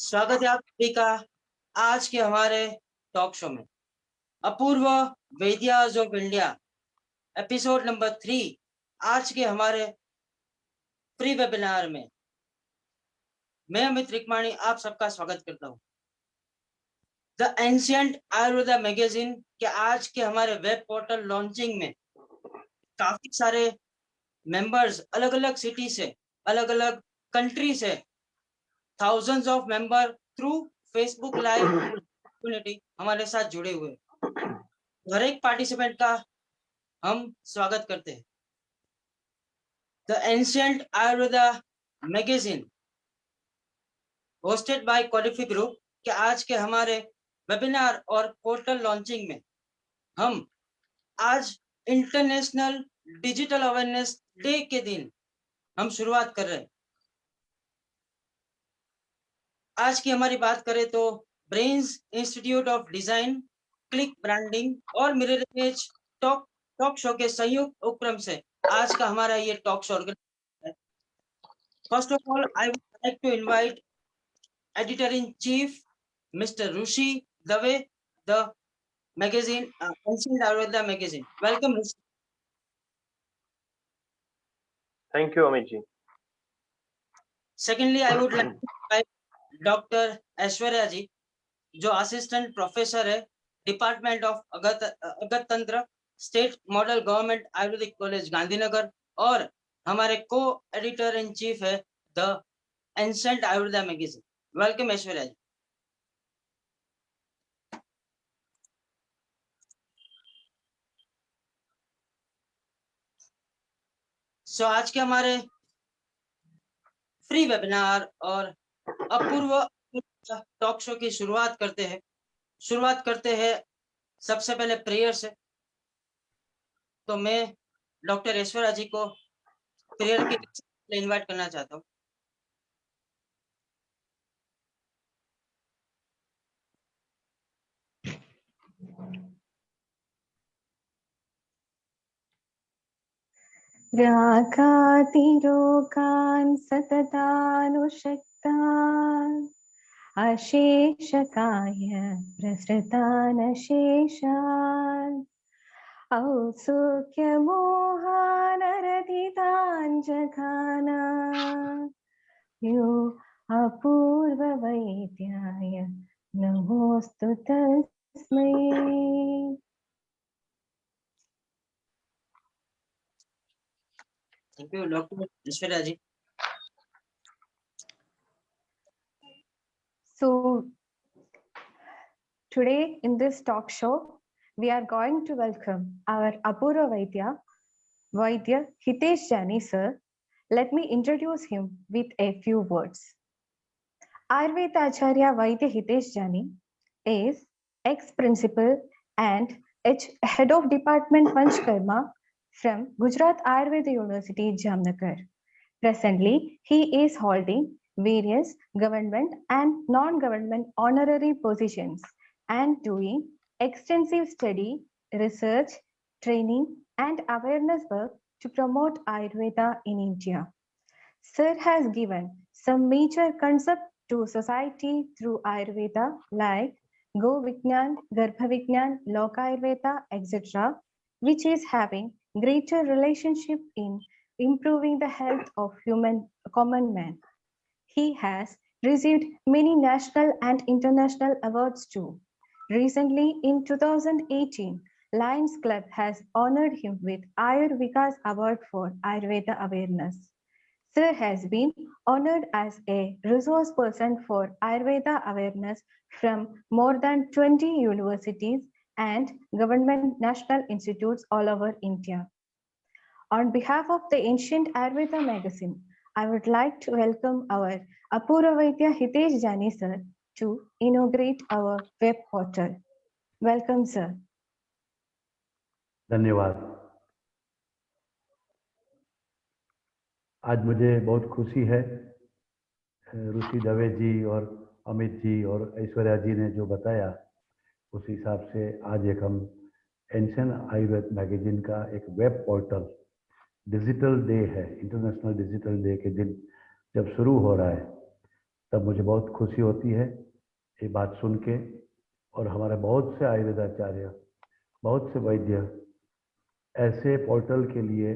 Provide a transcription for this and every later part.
स्वागत है आप सभी का आज के हमारे टॉक शो में। अपूर्व वैद्याज ऑफ इंडिया एपिसोड नंबर 3। आज के हमारे फ्री वेबिनार में मैं अमित रिकमाणी आप सबका स्वागत करता हूं। द एंशिएंट आयुर्वेदा मैगजीन के आज के हमारे वेब पोर्टल लॉन्चिंग में काफी सारे मेंबर्स अलग अलग सिटी से, अलग अलग कंट्री से, thousands of member through Facebook live community हमारे साथ जुड़े हुए। हर एक पार्टिसिपेंट का हम स्वागत करते हैं। The ancient Ayurveda magazine hosted by क्वालिफी ग्रुप के आज के हमारे वेबिनार और पोर्टल लॉन्चिंग में हम आज इंटरनेशनल डिजिटल अवेयरनेस डे के दिन हम शुरुआत कर रहे हैं। आज की हमारी बात करें तो Brains institute of design, click Branding और मिरर इमेज टॉक शो के संयुक्त उपक्रम से आज का हमारा ये टॉक शो ऑर्गेनाइज है। First of all I would like to invite Editor-in-Chief, Mr. Rushi Dave, the magazine, Ancient Ayurveda magazine. Welcome, Rushi. Thank you, Amit ji. Secondly, I would like to invite Dr. Aishwarya ji, जो assistant professor है department of अगत तंत्र, state model government Ayurvedic college Gandhinagar और हमारे को editor in chief है the ancient Ayurveda magazine. Welcome Aishwarya ji. So आज के हमारे फ्री वेबिनार और अपूर्व टॉक शो की शुरुआत करते हैं सबसे पहले प्रेयर से। तो मैं डॉक्टर ऐश्वर्या जी को प्रेयर के लिए इनवाइट करना चाहता हूँ। रागातिरोगान् सततानुषक्तान् अशेषकाय प्रसृतान् अशेषान् औत्सुक्यमोहानरदितान् जघाना यो अपूर्ववैद्याय नमोऽस्तु तस्मै। Thank you doctor Aishwarya ji. So today in this talk show, we are going to welcome our Apurva Vaidya Hitesh Jani sir. Let me introduce him with a few words. Ayurveda Acharya Vaidya Hitesh Jani is ex-principal and head of department Panchkarma from Gujarat Ayurveda University, Jamnagar. Presently, he is holding various government and non-government honorary positions and doing extensive study, research, training, and awareness work to promote Ayurveda in India. Sir has given some major concepts to society through Ayurveda like Go Vignan, Garbha Vignan, Loka Ayurveda, etc., which is having greater relationship in improving the health of common man. He has received many national and international awards too. Recently, in 2018, Lions Club has honored him with Ayur Vikas Award for Ayurveda awareness. Sir has been honored as a resource person for Ayurveda awareness from more than 20 universities and government national institutes all over India. On behalf of the Ancient Ayurveda magazine, I would like to welcome our Apurva Vaidya Hitesh Jani sir to inaugurate our web portal. Welcome, sir. धन्यवाद। आज मुझे बहुत खुशी है, ऋषि दवे जी और अमित जी और ऐश्वर्या जी ने जो बताया उस हिसाब से आज एक हम एंशिएंट आयुर्वेद मैगजीन का एक वेब पोर्टल डिजिटल डे है, इंटरनेशनल डिजिटल डे के दिन जब शुरू हो रहा है तब मुझे बहुत खुशी होती है ये बात सुन के। और हमारे बहुत से आयुर्वेदाचार्य, बहुत से वैद्य ऐसे पोर्टल के लिए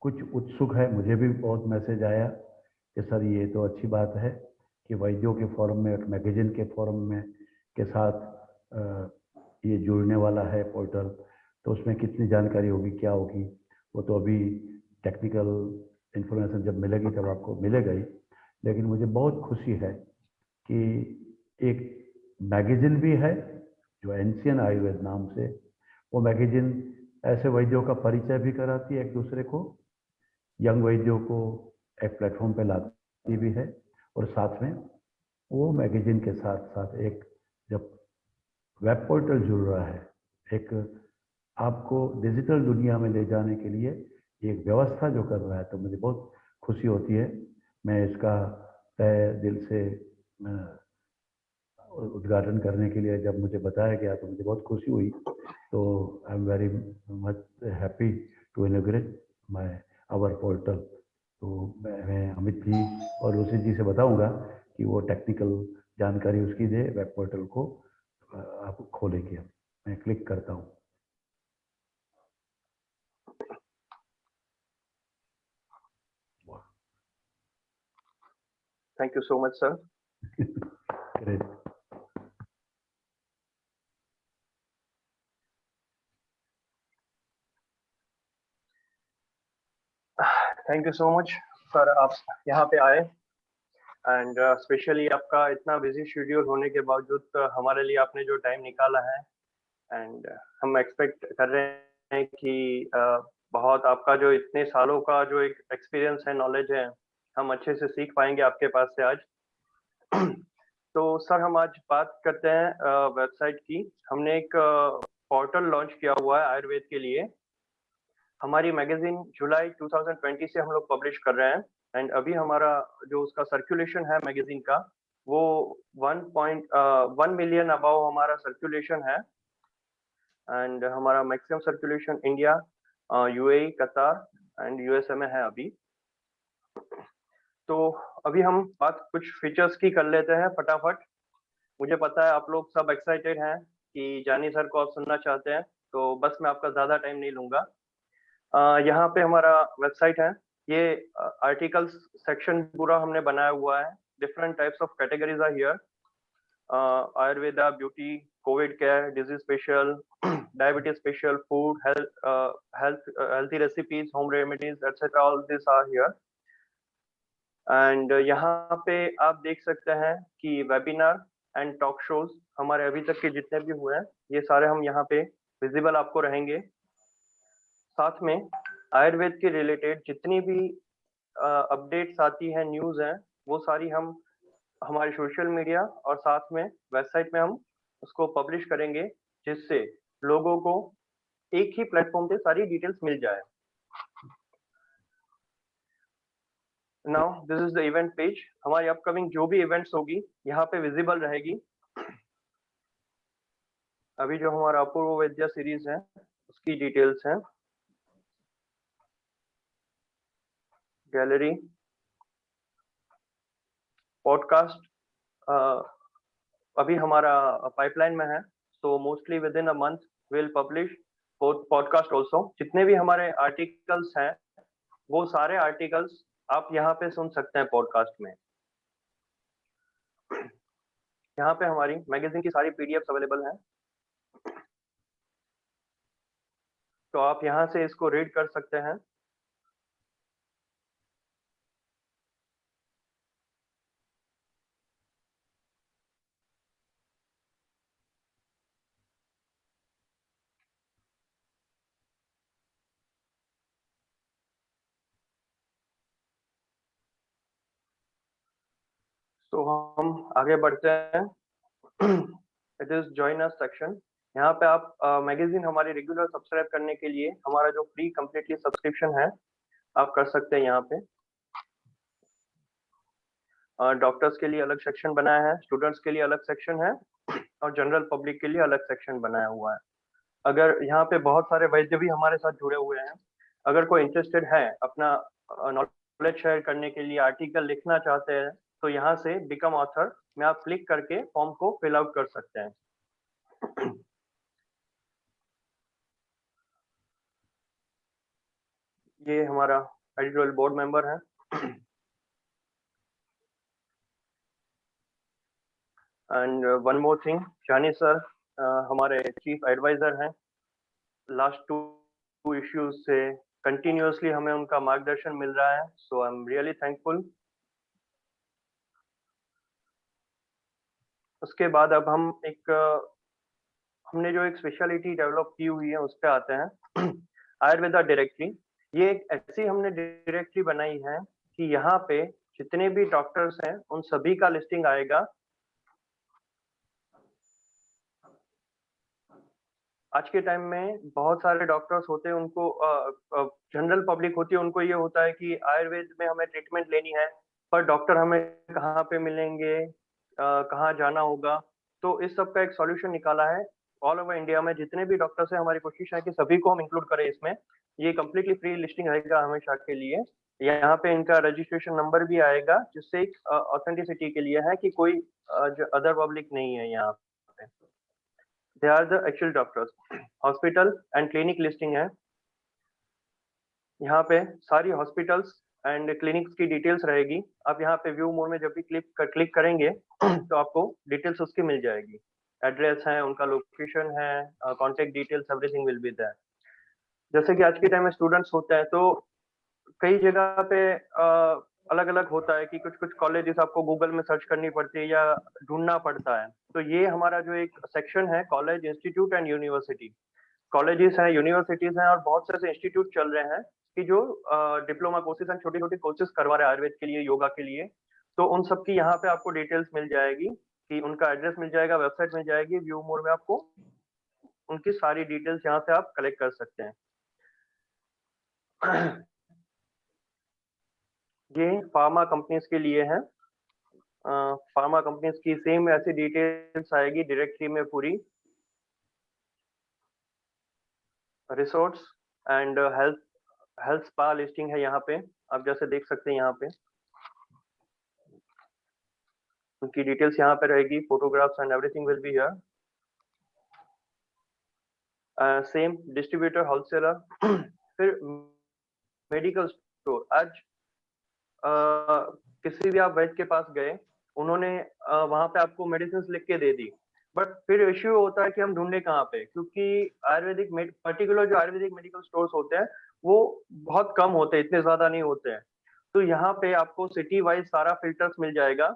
कुछ उत्सुक है। मुझे भी बहुत मैसेज आया कि सर ये तो अच्छी बात है कि वैद्यों के फोरम में, एक मैगजीन के फोरम में के साथ ये जुड़ने वाला है पोर्टल, तो उसमें कितनी जानकारी होगी, क्या होगी, वो तो अभी टेक्निकल इन्फॉर्मेशन जब मिलेगी तब आपको मिलेगा ही। लेकिन मुझे बहुत खुशी है कि एक मैगजीन भी है जो एंशियन आयुर्वेद नाम से, वो मैगजीन ऐसे वैद्यों का परिचय भी कराती है एक दूसरे को, यंग वैद्यों को एक प्लेटफॉर्म पे लाती भी है। और साथ में वो मैगजीन के साथ साथ एक जब वेब पोर्टल जुड़ रहा है, एक आपको डिजिटल दुनिया में ले जाने के लिए एक व्यवस्था जो कर रहा है, तो मुझे बहुत खुशी होती है। मैं इसका तहे दिल से उद्घाटन करने के लिए जब मुझे बताया गया तो मुझे बहुत खुशी हुई। तो I am very much happy to inaugurate my our portal. तो मैं अमित जी और रुचि जी से बताऊंगा कि वो टेक्निकल जानकारी उसकी दे, वेब पोर्टल को आप खोलेंगे। मैं क्लिक करता हूँ। Thank you so much, sir. Great. Thank you so much sir, आप यहाँ पे आए एंड स्पेशली आपका इतना बिजी शेड्यूल होने के बावजूद हमारे लिए आपने जो टाइम निकाला है, एंड हम एक्सपेक्ट कर रहे हैं कि बहुत आपका जो इतने सालों का जो एक एक्सपीरियंस है, नॉलेज है, हम अच्छे से सीख पाएंगे आपके पास से आज। तो सर हम आज बात करते हैं वेबसाइट की। हमने एक पोर्टल लॉन्च किया हुआ है आयुर्वेद के लिए। हमारी मैगजीन जुलाई 2020 से हम लोग पब्लिश कर रहे हैं एंड अभी हमारा जो उसका सर्कुलेशन है मैगजीन का, वो 1 मिलियन अबाव हमारा सर्कुलेशन है। एंड हमारा मैक्सिमम सर्कुलेशन इंडिया, यूएई, कतार एंड यूएसए में है अभी। तो अभी हम बात कुछ फीचर्स की कर लेते हैं फटाफट। मुझे पता है आप लोग सब एक्साइटेड हैं कि जानी सर को आप सुनना चाहते हैं, तो बस मैं आपका ज़्यादा टाइम नहीं लूँगा। यहाँ पे हमारा वेबसाइट है, ये आर्टिकल्स सेक्शन पूरा हमने बनाया हुआ है। Different types of categories are here, Ayurveda, beauty, covid care, disease special, diabetes special, food, healthy recipes, home remedies, etc. all these are here. And यहाँ पे आप देख सकते हैं कि वेबिनार एंड टॉक शोज हमारे अभी तक के जितने भी हुए हैं, ये सारे हम यहाँ पे विजिबल आपको रहेंगे। साथ में आयुर्वेद के रिलेटेड जितनी भी अपडेट्स आती हैं, न्यूज़ हैं, वो सारी हम हमारे सोशल मीडिया और साथ में वेबसाइट में हम उसको पब्लिश करेंगे, जिससे लोगों को एक ही प्लेटफॉर्म पे सारी डिटेल्स मिल जाए। Now this is the event page. हमारी अपकमिंग जो भी इवेंट्स होगी यहाँ पे विजिबल रहेगी। अभी जो हमारा अपूर्व वैद्य सीरीज है उसकी डिटेल्स हैं, गैलरी, पॉडकास्ट अभी हमारा पाइपलाइन में है, तो mostly with in a month will publish podcast also. जितने भी हमारे आर्टिकल्स हैं वो सारे आर्टिकल्स आप यहाँ पे सुन सकते हैं पॉडकास्ट में। यहाँ पे हमारी मैगजीन की सारी पीडीएफ्स अवेलेबल हैं, तो आप यहाँ से इसको रीड कर सकते हैं। तो हम आगे बढ़ते हैं। It is join us section. यहाँ पे आप मैगजीन हमारी रेगुलर सब्सक्राइब करने के लिए हमारा जो फ्री कंप्लीटली सब्सक्रिप्शन है आप कर सकते हैं। यहाँ पे डॉक्टर्स के लिए अलग सेक्शन बनाया है, स्टूडेंट्स के लिए अलग सेक्शन है और जनरल पब्लिक के लिए अलग सेक्शन बनाया हुआ है। अगर यहाँ पे बहुत सारे वैद्य भी हमारे साथ जुड़े हुए हैं, अगर कोई इंटरेस्टेड है अपना नॉलेज शेयर करने के लिए, आर्टिकल लिखना चाहते हैं, तो यहाँ से बिकम ऑथर में आप क्लिक करके फॉर्म को फिल आउट कर सकते हैं। ये हमारा एडिटोरियल बोर्ड मेंबर है। एंड वन मोर थिंग, जानी सर हमारे चीफ एडवाइजर हैं। लास्ट टू इश्यूज से कंटिन्यूअसली हमें उनका मार्गदर्शन मिल रहा है, सो आई एम रियली थैंकफुल। उसके बाद अब हम हमने जो एक स्पेशलिटी डेवलप की हुई है उस पे आते हैं। आयुर्वेदा डायरेक्टरी, ये एक ऐसी हमने डायरेक्टरी बनाई है कि यहाँ पे जितने भी डॉक्टर्स हैं उन सभी का लिस्टिंग आएगा। आज के टाइम में बहुत सारे डॉक्टर्स होते हैं, उनको जनरल पब्लिक होती है, उनको ये होता है कि आयुर्वेद में हमें ट्रीटमेंट लेनी है, पर डॉक्टर हमें कहाँ पे मिलेंगे, कहाँ जाना होगा। तो इस सब का एक सॉल्यूशन निकाला है। ऑल ओवर इंडिया में जितने भी डॉक्टर्स हैं, हमारी कोशिश है कि सभी को हम इंक्लूड करें इसमें। ये कंप्लीटली फ्री लिस्टिंग रहेगा हमेशा के लिए। यहाँ पे इनका रजिस्ट्रेशन नंबर भी आएगा, जिससे एक ऑथेंटिसिटी के लिए है कि कोई अदर पब्लिक नहीं है यहाँ पे। They are the actual doctors. Hospital and clinic listing है। यहाँ पे सारी हॉस्पिटल्स एंड क्लिनिक्स की डिटेल्स रहेगी। आप यहाँ पे व्यू मोड में जब भी क्लिक करेंगे तो आपको डिटेल्स उसकी मिल जाएगी। एड्रेस है, उनका लोकेशन है, contact details, everything will be there. जैसे कि आज के टाइम में स्टूडेंट्स होते हैं, तो कई जगह पे अलग अलग होता है कि कुछ कुछ कॉलेजेस आपको गूगल में सर्च करनी पड़ती है या ढूंढना पड़ता है। तो ये हमारा जो एक सेक्शन है, college, institute and university. Colleges हैं, यूनिवर्सिटीज हैं और बहुत से ऐसे इंस्टीट्यूट चल रहे हैं कि जो डिप्लोमा कोर्सेज एंड छोटी छोटी कोर्सेज करवा रहे हैं आयुर्वेद के लिए, योगा के लिए। तो उन सब की यहाँ पे आपको डिटेल्स मिल जाएगी, कि उनका एड्रेस मिल जाएगा, वेबसाइट मिल जाएगी। व्यू मोड में आपको उनकी सारी डिटेल्स यहाँ से आप कलेक्ट कर सकते हैं। ये फार्मा कंपनीज के लिए है। फार्मा कंपनीज की सेम ऐसी डिटेल्स आएगी डायरेक्टरी में पूरी। Resorts and health spa listing है यहाँ पे, आप जैसे देख सकते हैं यहाँ पे उनकी डिटेल्स यहाँ पे रहेगी। Photographs and everything will be here. Same distributor, wholesaler. फिर मेडिकल स्टोर। आज किसी भी आप वैद्य के पास गए, उन्होंने वहां पे आपको मेडिसिन लिख के दे दी, बट फिर इश्यू होता है कि हम ढूंढे कहाँ पे, क्योंकि आयुर्वेदिक पर्टिकुलर जो आयुर्वेदिक मेडिकल स्टोर्स होते हैं वो बहुत कम होते हैं, इतने ज्यादा नहीं होते हैं। तो यहाँ पे आपको सिटी वाइज सारा फिल्टर्स मिल जाएगा,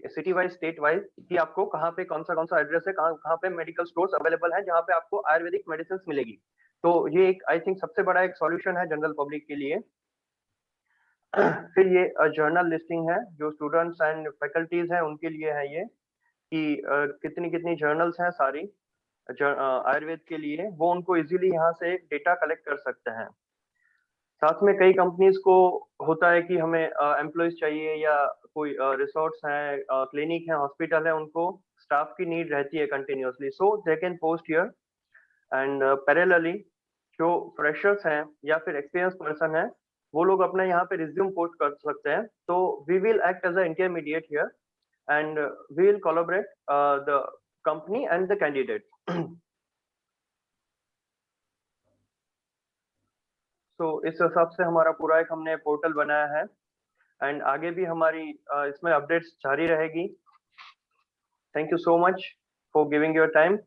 सिटी वाइज, स्टेट वाइज, कि आपको कहाँ पे कौन सा एड्रेस है, कहाँ पे मेडिकल स्टोर्स अवेलेबल है जहाँ पे आपको आयुर्वेदिक मेडिसिन मिलेगी। तो ये एक आई थिंक सबसे बड़ा एक सॉल्यूशन है जनरल पब्लिक के लिए। फिर ये जर्नल लिस्टिंग है, जो स्टूडेंट्स एंड फैकल्टीज हैं उनके लिए है ये, कि कितनी कितनी जर्नल्स हैं सारी आयुर्वेद के लिए, वो उनको इजीली यहाँ से डेटा कलेक्ट कर सकते हैं। साथ में कई कंपनीज को होता है कि हमें एम्प्लॉयज चाहिए, या कोई रिसोर्ट्स हैं, क्लिनिक है, हॉस्पिटल है, उनको स्टाफ की नीड रहती है continuously, so they can post here. And parallelly जो फ्रेशर्स हैं या फिर एक्सपीरियंस पर्सन है, वो लोग अपना यहाँ पे रिज्यूम पोस्ट कर सकते हैं। तो we will act as a intermediate here and we will collaborate the company and the candidate. तो इस हिसाब से हमारा पूरा एक हमने पोर्टल बनाया है, एंड आगे भी हमारी इसमें अपडेट्स जारी रहेगी। Thank you so much for giving your time.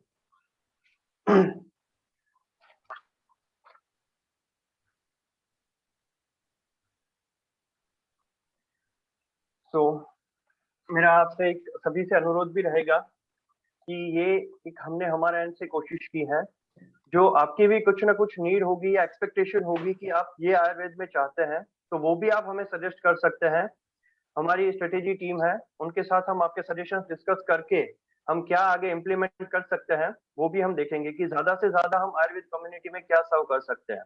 तो मेरा आपसे एक सभी से अनुरोध भी रहेगा कि ये एक हमने हमारे एंड से कोशिश की है, जो आपकी भी कुछ ना कुछ नीड होगी या एक्सपेक्टेशन होगी कि आप ये आयुर्वेद में चाहते हैं, तो वो भी आप हमें सजेस्ट कर सकते हैं। हमारी स्ट्रेटेजी टीम है, उनके साथ हम आपके सजेशंस डिस्कस करके हम क्या आगे इम्प्लीमेंट कर सकते हैं, वो भी हम देखेंगे कि ज्यादा से ज्यादा हम आयुर्वेद कम्युनिटी में क्या सर्व कर सकते हैं।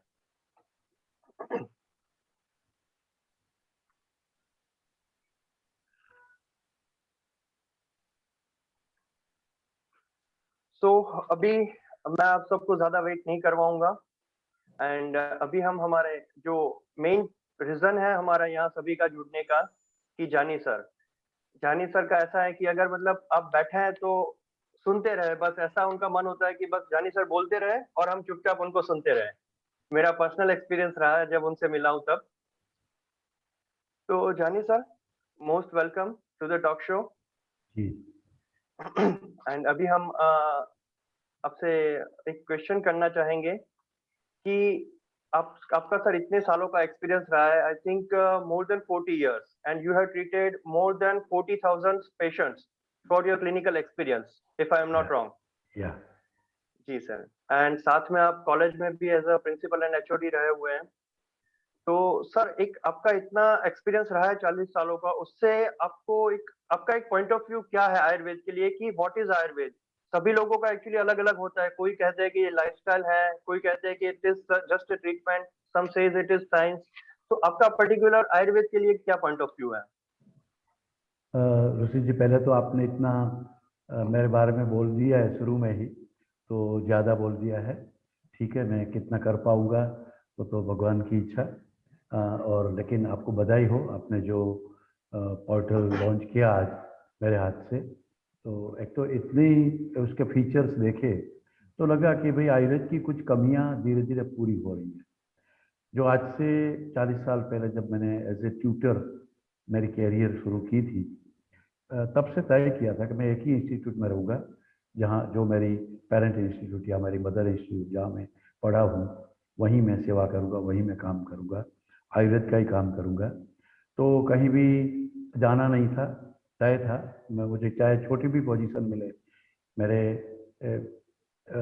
अभी मैं आप सबको ज्यादा वेट नहीं करवाऊंगा, एंड अभी हम हमारे जो मेन रीजन है हमारा यहाँ सभी का जुड़ने का, कि जानी सर का ऐसा है कि अगर मतलब आप बैठे हैं तो सुनते रहे, बस ऐसा उनका मन होता है कि बस जानी सर बोलते रहे और हम चुपचाप उनको सुनते रहे। मेरा पर्सनल एक्सपीरियंस रहा है जब उनसे मिला हूं तब। तो Jani sir, most welcome to the talk show. जी एंड अभी हम आपसे एक क्वेश्चन करना चाहेंगे कि आपका सर इतने सालों का एक्सपीरियंस रहा है, I think more than 40 years, and you have treated more than 40,000 patients for your clinical experience, if I am not wrong. या जी सर। एंड साथ में आप कॉलेज में भी as a principal and HOD रहे हुए हैं। तो सर एक आपका इतना एक्सपीरियंस रहा है 40 सालों का, उससे आपका एक पॉइंट ऑफ व्यू क्या है आयुर्वेद के लिए कि व्हाट इज आयुर्वेद? सभी लोगों का एक्चुअली अलग अलग होता है। कोई कहते हैं कि ये लाइफस्टाइल है, कोई कहते हैं कि it is just a treatment, some says it is science. तो आपका पर्टिकुलर आयुर्वेद के लिए क्या पॉइंट ऑफ व्यू है? ऋषि जी, पहले तो आपने इतना मेरे बारे में बोल दिया है शुरू में ही, तो ज़्यादा बोल दिया है। ठीक है, मैं कितना कर पाऊँगा वो तो भगवान की इच्छा। और लेकिन आपको बधाई हो, आपने जो पोर्टल लॉन्च किया आज मेरे हाथ से, तो एक तो इतनी उसके फीचर्स देखे तो लगा कि भाई आयुर्वेद की कुछ कमियां धीरे धीरे पूरी हो रही हैं। जो आज से 40 साल पहले जब मैंने एज ए ट्यूटर मेरी कैरियर शुरू की थी, तब से तय किया था कि मैं एक ही इंस्टीट्यूट में रहूँगा, जहाँ जो मेरी पेरेंट इंस्टीट्यूट या मेरी मदर इंस्टीट्यूट जहाँ मैं पढ़ा हूँ वहीं मैं सेवा करूँगा, वहीं मैं काम करूँगा, आयुर्वेद का ही काम करूँगा। तो कहीं भी जाना नहीं था, तय था। मुझे चाहे छोटी भी पोजीशन मिले, मेरे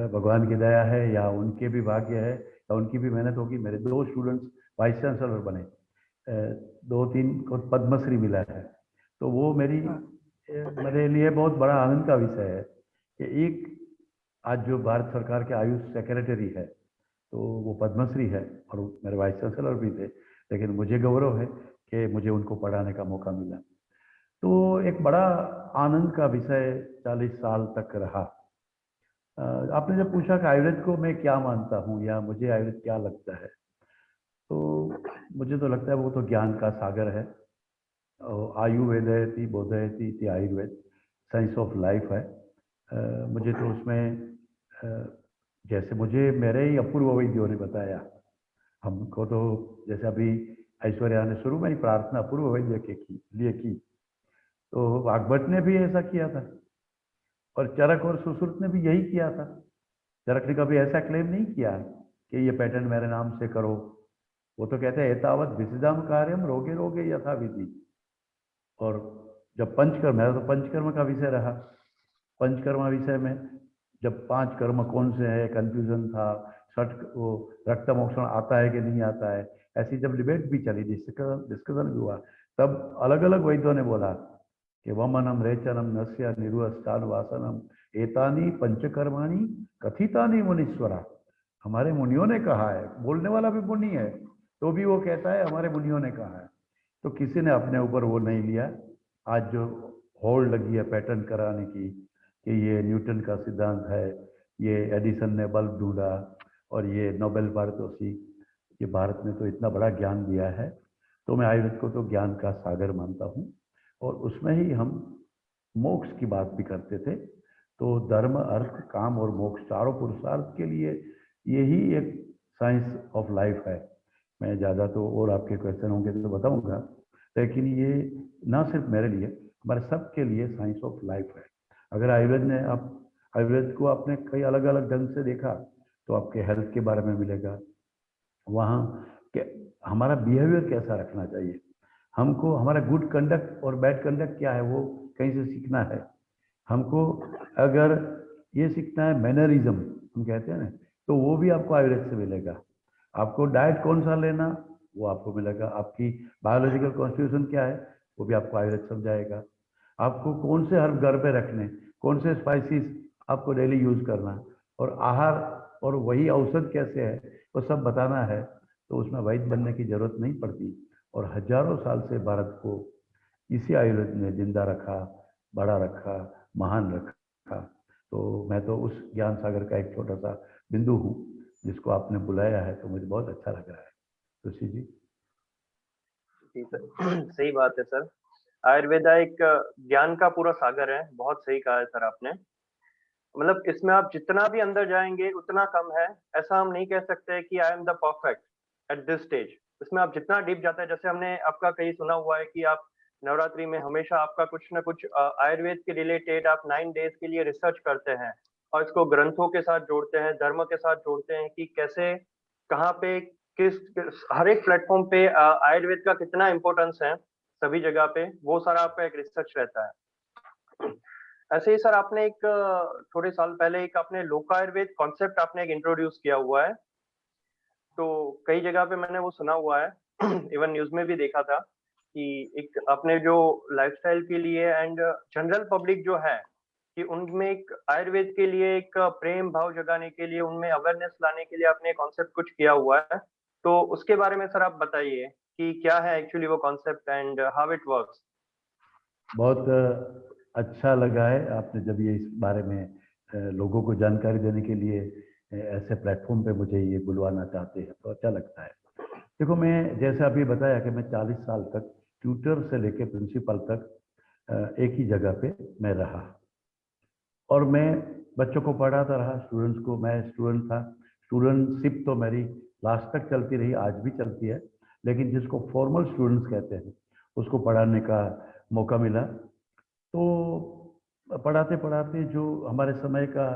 भगवान की दया है या उनके भी भाग्य है या उनकी भी मेहनत होगी, मेरे 2 स्टूडेंट्स वाइस चांसलर बने, 2-3 को पद्मश्री मिला है। तो वो मेरे लिए बहुत बड़ा आनंद का विषय है कि एक आज जो भारत सरकार के आयुष सेक्रेटरी है तो वो पद्मश्री है और मेरे वाइस चांसलर भी थे, लेकिन मुझे गौरव है कि मुझे उनको पढ़ाने का मौका मिला। तो एक बड़ा आनंद का विषय 40 साल तक रहा। आपने जब पूछा कि आयुर्वेद को मैं क्या मानता हूँ या मुझे आयुर्वेद क्या लगता है, तो मुझे तो लगता है वो तो ज्ञान का सागर है। आयुर्वेदयति बोधयति इति आयुर्वेद, साइंस ऑफ लाइफ है। मुझे तो उसमें जैसे मुझे मेरे ही अपूर्व वैद्यों ने बताया, हमको तो जैसे अभी ऐश्वर्या ने शुरू में ही प्रार्थना अपूर्व वैद्य के लिए की, तो वाग्भट ने भी ऐसा किया था और चरक और सुश्रुत ने भी यही किया था। चरक ने कभी ऐसा क्लेम नहीं किया कि ये पैटर्न मेरे नाम से करो। वो तो कहते हैं एतावत विसिदाम कार्यम रोगे रोगे यथा विधि। और जब पंचकर्म, मेरा तो पंचकर्म का विषय रहा, पंचकर्म विषय में जब 5 कर्म कौन से है कंफ्यूजन था, छठ वो रक्त मोक्षण आता है कि नहीं आता है, ऐसी जब डिबेट भी चली, डिस्कशन भी हुआ, तब अलग अलग वैद्यों ने बोला कि वमनम रेचनम नस्य निरुअस्तान वासनम एतानी पंचकर्माणी कथितानी मुनीश्वरा। हमारे मुनियों ने कहा है, बोलने वाला भी मुनि है तो भी वो कहता है हमारे मुनियों ने कहा है। तो किसी ने अपने ऊपर वो नहीं लिया। आज जो होड़ लगी है पैटर्न कराने की कि ये न्यूटन का सिद्धांत है, ये एडिसन ने बल्ब ढूंढा और ये नोबेल पारितोषिक, ये भारत ने तो इतना बड़ा ज्ञान दिया है। तो मैं आयुर्वेद को तो ज्ञान का सागर मानता हूँ और उसमें ही हम मोक्ष की बात भी करते थे। तो धर्म अर्थ काम और मोक्ष चारों पुरुषार्थ के लिए यही एक साइंस ऑफ लाइफ है। मैं ज़्यादा तो और आपके क्वेश्चन होंगे तो बताऊंगा, लेकिन ये ना सिर्फ मेरे लिए, हमारे सबके लिए साइंस ऑफ लाइफ है। अगर आयुर्वेद को आपने कई अलग अलग ढंग से देखा तो आपके हेल्थ के बारे में मिलेगा, वहाँ के हमारा बिहेवियर कैसा रखना चाहिए, हमको हमारा गुड कंडक्ट और बैड कंडक्ट क्या है वो कहीं से सीखना है। हमको अगर ये सीखना है मैनरिज्म हम कहते हैं ना, तो वो भी आपको आयुर्वेद से मिलेगा। आपको डाइट कौन सा लेना वो आपको मिलेगा। आपकी बायोलॉजिकल कॉन्स्टिट्यूशन क्या है वो भी आपको आयुर्वेद समझाएगा। आपको कौन से हर्ब घर पे रखने, कौन से स्पाइसेस आपको डेली यूज करना और आहार और वही औषध कैसे है वो सब बताना है। तो उसमें वैद्य बनने की जरूरत नहीं पड़ती और हजारों साल से भारत को इसी आयुर्वेद ने जिंदा रखा, बड़ा रखा, महान रखा। तो मैं तो उस ज्ञान सागर का एक छोटा सा बिंदु हूँ जिसको आपने बुलाया है, तो मुझे बहुत अच्छा लग रहा है। तुलसी जी। जी सर, सही बात है सर। आयुर्वेदा एक ज्ञान का पूरा सागर है, बहुत सही कहा है सर आपने। मतलब इसमें आप जितना भी अंदर जाएँगे उतना कम है। ऐसा हम नहीं कह सकते कि I am the perfect at this stage. इसमें आप जितना डीप जाते हैं, जैसे हमने आपका कहीं सुना हुआ है कि आप नवरात्रि में हमेशा आपका कुछ ना कुछ आयुर्वेद के रिलेटेड आप 9 डेज़ के लिए रिसर्च करते हैं और इसको ग्रंथों के साथ जोड़ते हैं, धर्म के साथ जोड़ते हैं कि कैसे, कहाँ पे, किस हर एक प्लेटफ़ॉर्म पे आयुर्वेद का कितना इम्पोर्टेंस है, सभी जगह पे, वो सारा आपका एक रिसर्च रहता है। ऐसे ही सर आपने एक थोड़े साल पहले एक आपने लोकायुर्वेद कॉन्सेप्ट आपने एक इंट्रोड्यूस किया हुआ है। तो कई जगह पे मैंने वो सुना हुआ है इवन न्यूज़ में भी देखा था कि एक आपने जो लाइफ़स्टाइल के लिए एंड जनरल पब्लिक जो है कि उनमें एक आयुर्वेद के लिए एक प्रेम भाव जगाने के लिए, उनमें अवेयरनेस लाने के लिए आपने कॉन्सेप्ट कुछ किया हुआ है। तो उसके बारे में सर आप बताइए कि क्या है एक्चुअली वो concept and how it works? बहुत अच्छा लगा है आपने जब ये इस बारे में लोगों को जानकारी देने के लिए ऐसे प्लेटफॉर्म पे मुझे ये बुलवाना चाहते हैं, तो अच्छा लगता है। देखो, मैं जैसे अभी बताया कि मैं 40 साल तक ट्यूटर से लेके प्रिंसिपल तक एक ही जगह पे मैं रहा और मैं बच्चों को पढ़ाता रहा, स्टूडेंट्स को। मैं स्टूडेंट था, स्टूडेंटशिप तो मेरी लास्ट तक चलती रही, आज भी चलती है, लेकिन जिसको फॉर्मल स्टूडेंट्स कहते हैं उसको पढ़ाने का मौका मिला। तो पढ़ाते पढ़ाते जो हमारे समय का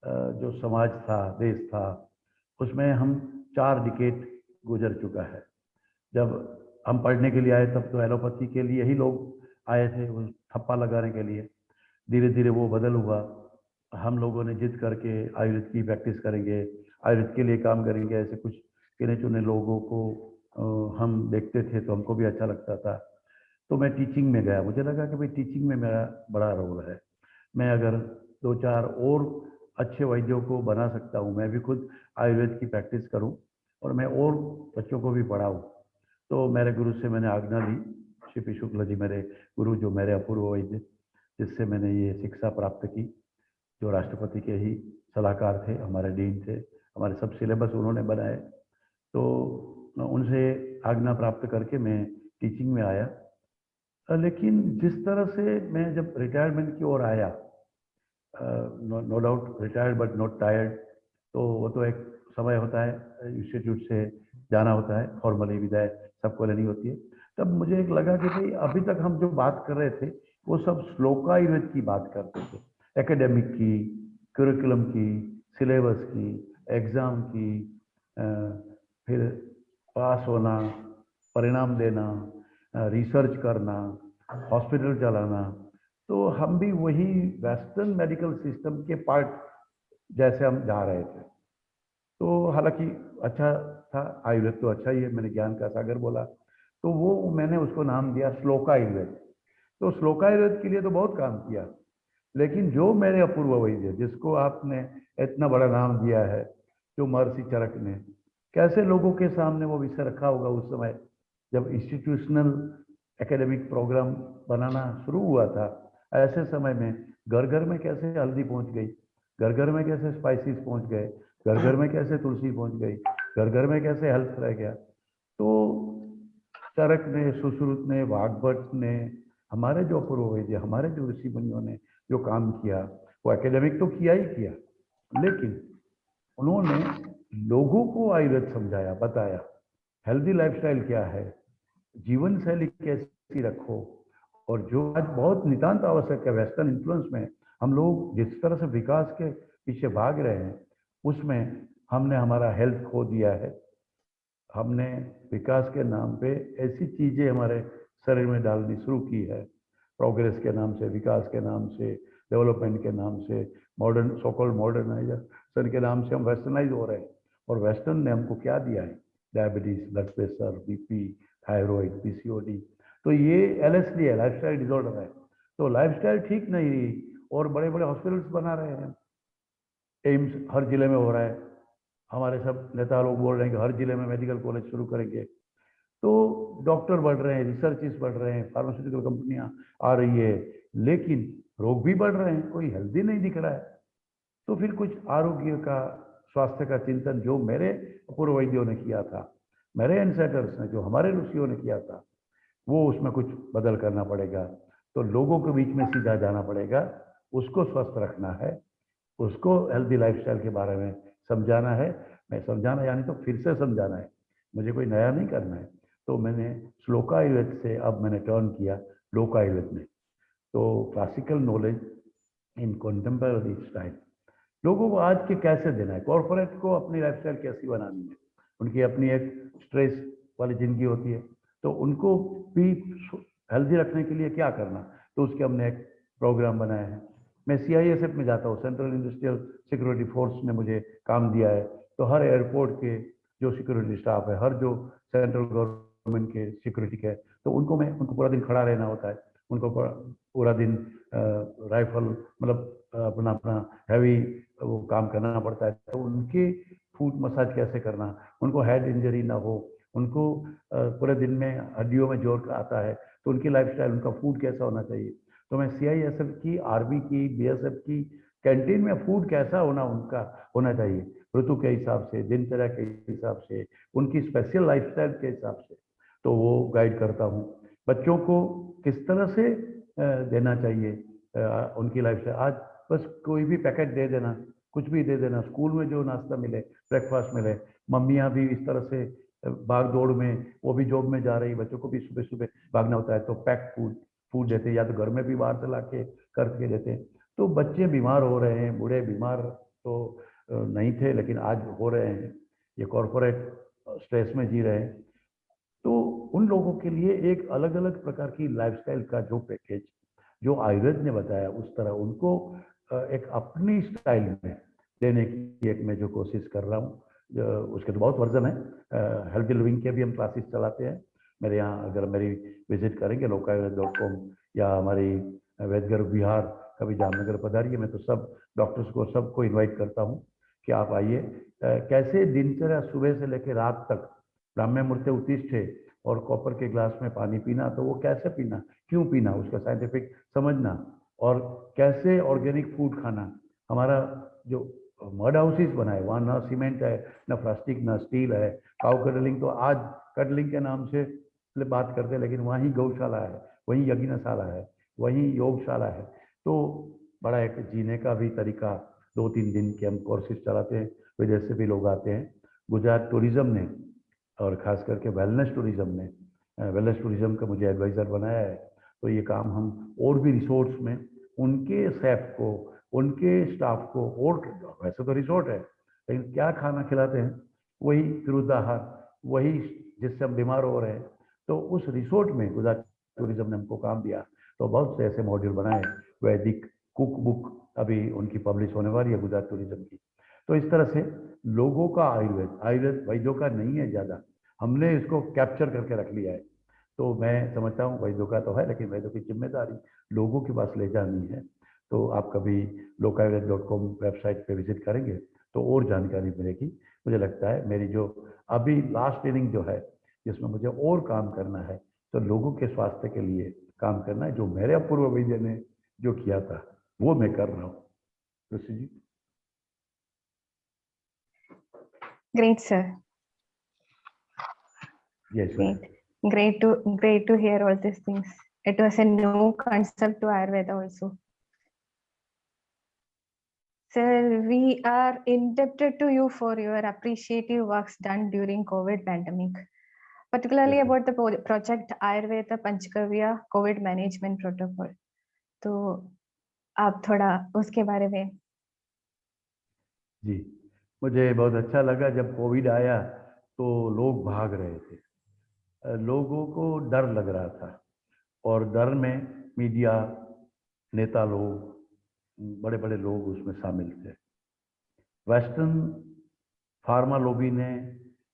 जो समाज था, देश था, उसमें हम 4 डिकेड गुजर चुका है। जब हम पढ़ने के लिए आए तब तो एलोपैथी के लिए ही लोग आए थे, वो ठप्पा लगाने के लिए। धीरे धीरे वो बदल हुआ, हम लोगों ने जिद करके आयुर्वेद की प्रैक्टिस करेंगे, आयुर्वेद के लिए काम करेंगे, ऐसे कुछ गिने चुने लोगों को हम देखते थे तो हमको भी अच्छा लगता था। तो मैं टीचिंग में गया, मुझे लगा कि भाई टीचिंग में मेरा बड़ा रोल है, मैं अगर 2-4 और अच्छे वैद्यों को बना सकता हूँ, मैं भी खुद आयुर्वेद की प्रैक्टिस करूँ और मैं और बच्चों को भी पढ़ाऊँ। तो मेरे गुरु से मैंने आज्ञा ली, श्री पी शुक्ल जी मेरे गुरु, जो मेरे अपूर्व वैद्य, जिससे मैंने ये शिक्षा प्राप्त की, जो राष्ट्रपति के ही सलाहकार थे, हमारे डीन थे, हमारे सब सिलेबस उन्होंने बनाए। तो उनसे आज्ञा प्राप्त करके मैं टीचिंग में आया। लेकिन जिस तरह से मैं जब रिटायरमेंट की ओर आया, no doubt retired but not tired, तो वो तो एक समय होता है, इंस्टीट्यूट से जाना होता है, फॉर्मली विदाई सबको लेनी होती है। तब मुझे एक लगा कि भाई अभी तक हम जो बात कर रहे थे वो सब श्लोकायुर्वेद की बात करते थे, एकेडमिक की, करिकुलम की, सिलेबस की, एग्ज़ाम की, फिर पास होना, परिणाम देना, रिसर्च करना, हॉस्पिटल चलाना। तो हम भी वही वेस्टर्न मेडिकल सिस्टम के पार्ट जैसे हम जा रहे थे। तो हालांकि अच्छा था, आयुर्वेद तो अच्छा ही है, मैंने ज्ञान का सागर बोला, तो वो मैंने उसको नाम दिया श्लोकायुर्वेद। तो श्लोकायुर्वेद के लिए तो बहुत काम किया, लेकिन जो मेरे अपूर्व वैद्य, जिसको आपने इतना बड़ा नाम दिया है, जो महर्षि चरक ने, कैसे लोगों के सामने वो विषय रखा होगा उस समय जब इंस्टीट्यूशनल एकेडमिक प्रोग्राम बनाना शुरू हुआ था। ऐसे समय में घर घर में कैसे हल्दी पहुंच गई, घर घर में कैसे स्पाइसेस पहुंच गए, घर घर में कैसे तुलसी पहुंच गई, घर घर में कैसे हेल्थ रह गया। तो चरक ने, सुश्रुत ने, वाग्भट ने, हमारे जो अपूर्व वैद्य, हमारे जो ऋषि मुनियों ने जो काम किया, वो एकेडमिक तो किया ही किया, लेकिन उन्होंने लोगों को आयुर्वेद समझाया, बताया हेल्दी लाइफस्टाइल क्या है, जीवन शैली कैसी रखो। और जो आज बहुत नितांत आवश्यक है, वेस्टर्न इन्फ्लुएंस में हम लोग जिस तरह से विकास के पीछे भाग रहे हैं, उसमें हमने हमारा हेल्थ खो दिया है। हमने विकास के नाम पे ऐसी चीजें हमारे शरीर में डालनी शुरू की है, प्रोग्रेस के नाम से, विकास के नाम से, डेवलपमेंट के नाम से, मॉडर्न सो कॉल्ड मॉडर्नाइजेशन के नाम से हम वेस्टर्नाइज हो रहे हैं। और वेस्टर्न ने हमको क्या दिया है? Diabetes, blood pressure, BP, thyroid, PCOD. तो ये एलएसडी है, लाइफस्टाइल डिसऑर्डर है। तो लाइफस्टाइल ठीक नहीं रही और बड़े बड़े हॉस्पिटल्स बना रहे हैं, एम्स हर जिले में हो रहा है, हमारे सब नेता लोग बोल रहे हैं कि हर जिले में मेडिकल कॉलेज शुरू करेंगे। तो डॉक्टर बढ़ रहे हैं, रिसर्चेस बढ़ रहे हैं, फार्मास्यूटिकल कंपनियां आ रही है, लेकिन रोग भी बढ़ रहे हैं, कोई हेल्दी नहीं दिख रहा है। तो फिर कुछ आरोग्य का, स्वास्थ्य का चिंतन जो मेरे पूर्व वैद्यों ने किया था, मेरे एंसेस्टर्स ने, जो हमारे ऋषियों ने किया था, वो उसमें कुछ बदल करना पड़ेगा। तो लोगों के बीच में सीधा जाना पड़ेगा, उसको स्वस्थ रखना है, उसको हेल्दी लाइफस्टाइल के बारे में समझाना है। मैं समझाना यानी तो फिर से समझाना है, मुझे कोई नया नहीं करना है। तो मैंने श्लोका आयुर्वेद से अब मैंने टर्न किया लोक आयुर्वेद में। तो classical knowledge in contemporary style लोगों को आज के कैसे देना है, कॉर्पोरेट को अपनी लाइफस्टाइल कैसी बनानी है, उनकी अपनी एक स्ट्रेस वाली जिंदगी होती है, तो उनको भी हेल्दी रखने के लिए क्या करना, तो उसके हमने एक प्रोग्राम बनाया है। मैं CISF में जाता हूँ, सेंट्रल इंडस्ट्रियल सिक्योरिटी फोर्स ने मुझे काम दिया है। तो हर एयरपोर्ट के जो सिक्योरिटी स्टाफ है, हर जो सेंट्रल गवर्नमेंट के सिक्योरिटी के, तो उनको पूरा दिन खड़ा रहना होता है, उनको पूरा दिन राइफल मतलब अपना अपना हैवी वो काम करना पड़ता है। तो उनके फूट मसाज कैसे करना, उनको हेड इंजरी ना हो, उनको पूरे दिन में हड्डियों में जोर आता है, तो उनकी लाइफस्टाइल, उनका फूड कैसा होना चाहिए। तो मैं CISF की, आर्मी की, BSF की कैंटीन में फूड कैसा उनका होना चाहिए, ऋतु के हिसाब से, दिनचर्या के हिसाब से, उनकी स्पेशल लाइफस्टाइल के हिसाब से, तो वो गाइड करता हूँ। बच्चों को किस तरह से देना चाहिए उनकी लाइफस्टाइल। आज बस कोई भी पैकेट दे देना, कुछ भी दे देना, स्कूल में जो नाश्ता मिले, ब्रेकफास्ट मिले, मम्मियाँ भी इस तरह से भाग दौड़ में, वो भी जॉब में जा रही, बच्चों को भी सुबह सुबह भागना होता है, तो पैक फूड देते हैं, या तो घर में भी बाहर से ला के करके देते हैं। तो बच्चे बीमार हो रहे हैं, बूढ़े बीमार तो नहीं थे, लेकिन आज हो रहे हैं, ये कॉरपोरेट स्ट्रेस में जी रहे हैं। तो उन लोगों के लिए एक अलग अलग प्रकार की लाइफस्टाइल का जो पैकेज जो आयुर्वेद ने बताया, उस तरह उनको एक अपनी स्टाइल में देने की एक मैं जो कोशिश कर रहा हूँ। उसके तो बहुत वर्जन है, हेल्दी लिविंग के भी हम क्लासेस चलाते हैं। मेरे यहाँ अगर मेरी विजिट करेंगे lokaayurved.com या हमारी वैद्यगर विहार कभी जामनगर पधारिए, मैं तो सब डॉक्टर्स को सबको इनवाइट करता हूँ कि आप आइए। कैसे दिनचर्या सुबह से लेकर रात तक ब्राह्मण मूर्ति उत्तिष्ठे और कॉपर के ग्लास में पानी पीना, तो वो कैसे पीना, क्यों पीना, उसका साइंटिफिक समझना, और कैसे ऑर्गेनिक फूड खाना। हमारा जो मड हाउसेस बनाए, वहाँ ना सीमेंट है, ना प्लास्टिक, ना स्टील है। काउ कडलिंग तो आज कडलिंग के नाम से बात करते हैं, लेकिन वहीं गौशाला है, वहीं यज्ञशाला है, वहीं योगशाला है। तो बड़ा एक जीने का भी तरीका, 2-3 दिन के हम कोर्सेज चलाते हैं, विदेश से भी लोग आते हैं। गुजरात टूरिज्म ने और ख़ास करके वेलनेस टूरिज्म का मुझे एडवाइज़र बनाया है। तो ये काम हम और भी रिसोर्ट्स में उनके शेफ को, उनके स्टाफ को, और वैसे तो रिसोर्ट है लेकिन क्या खाना खिलाते हैं, वही विरुद्धाहार, वही जिससे हम बीमार हो रहे हैं। तो उस रिसोर्ट में गुजरात टूरिज्म ने हमको काम दिया, तो बहुत से ऐसे मॉड्यूल बनाए। वैदिक कुक बुक अभी उनकी पब्लिश होने वाली है गुजरात टूरिज्म की। तो इस तरह से लोगों का आयुर्वेद वैद्यों का नहीं है ज़्यादा, हमने इसको कैप्चर करके रख लिया है। तो मैं समझता हूँ वैद्यों का तो है, लेकिन वैद्यों की जिम्मेदारी लोगों के पास ले जानी है। तो आप कभी lokaayurved.com वेबसाइट पे विजिट करेंगे तो और जानकारी मिलेगी। मुझे लगता है मेरी जो अभी लास्ट इनिंग जो है, जिसमें मुझे और काम करना है, तो लोगों के स्वास्थ्य के लिए काम करना है। जो मेरे अपूर्व वैद्य ने जो किया था वो मैं कर रहा हूँ। ऋषि जी। Great, sir. Yes, sir. Great to hear all these things. It was a new concept to Ayurveda also. Sir, we are indebted to you for your appreciative works done during COVID pandemic, particularly Yes, sir. about the project Ayurveda Panchgavya COVID Management Protocol. तो आप थोड़ा उसके बारे में। जी, मुझे बहुत अच्छा लगा जब कोविड आया तो लोग भाग रहे थे, लोगों को डर लग रहा था, और डर में मीडिया, नेता लोग, बड़े बड़े लोग उसमें शामिल थे। वेस्टर्न फार्मा लॉबी ने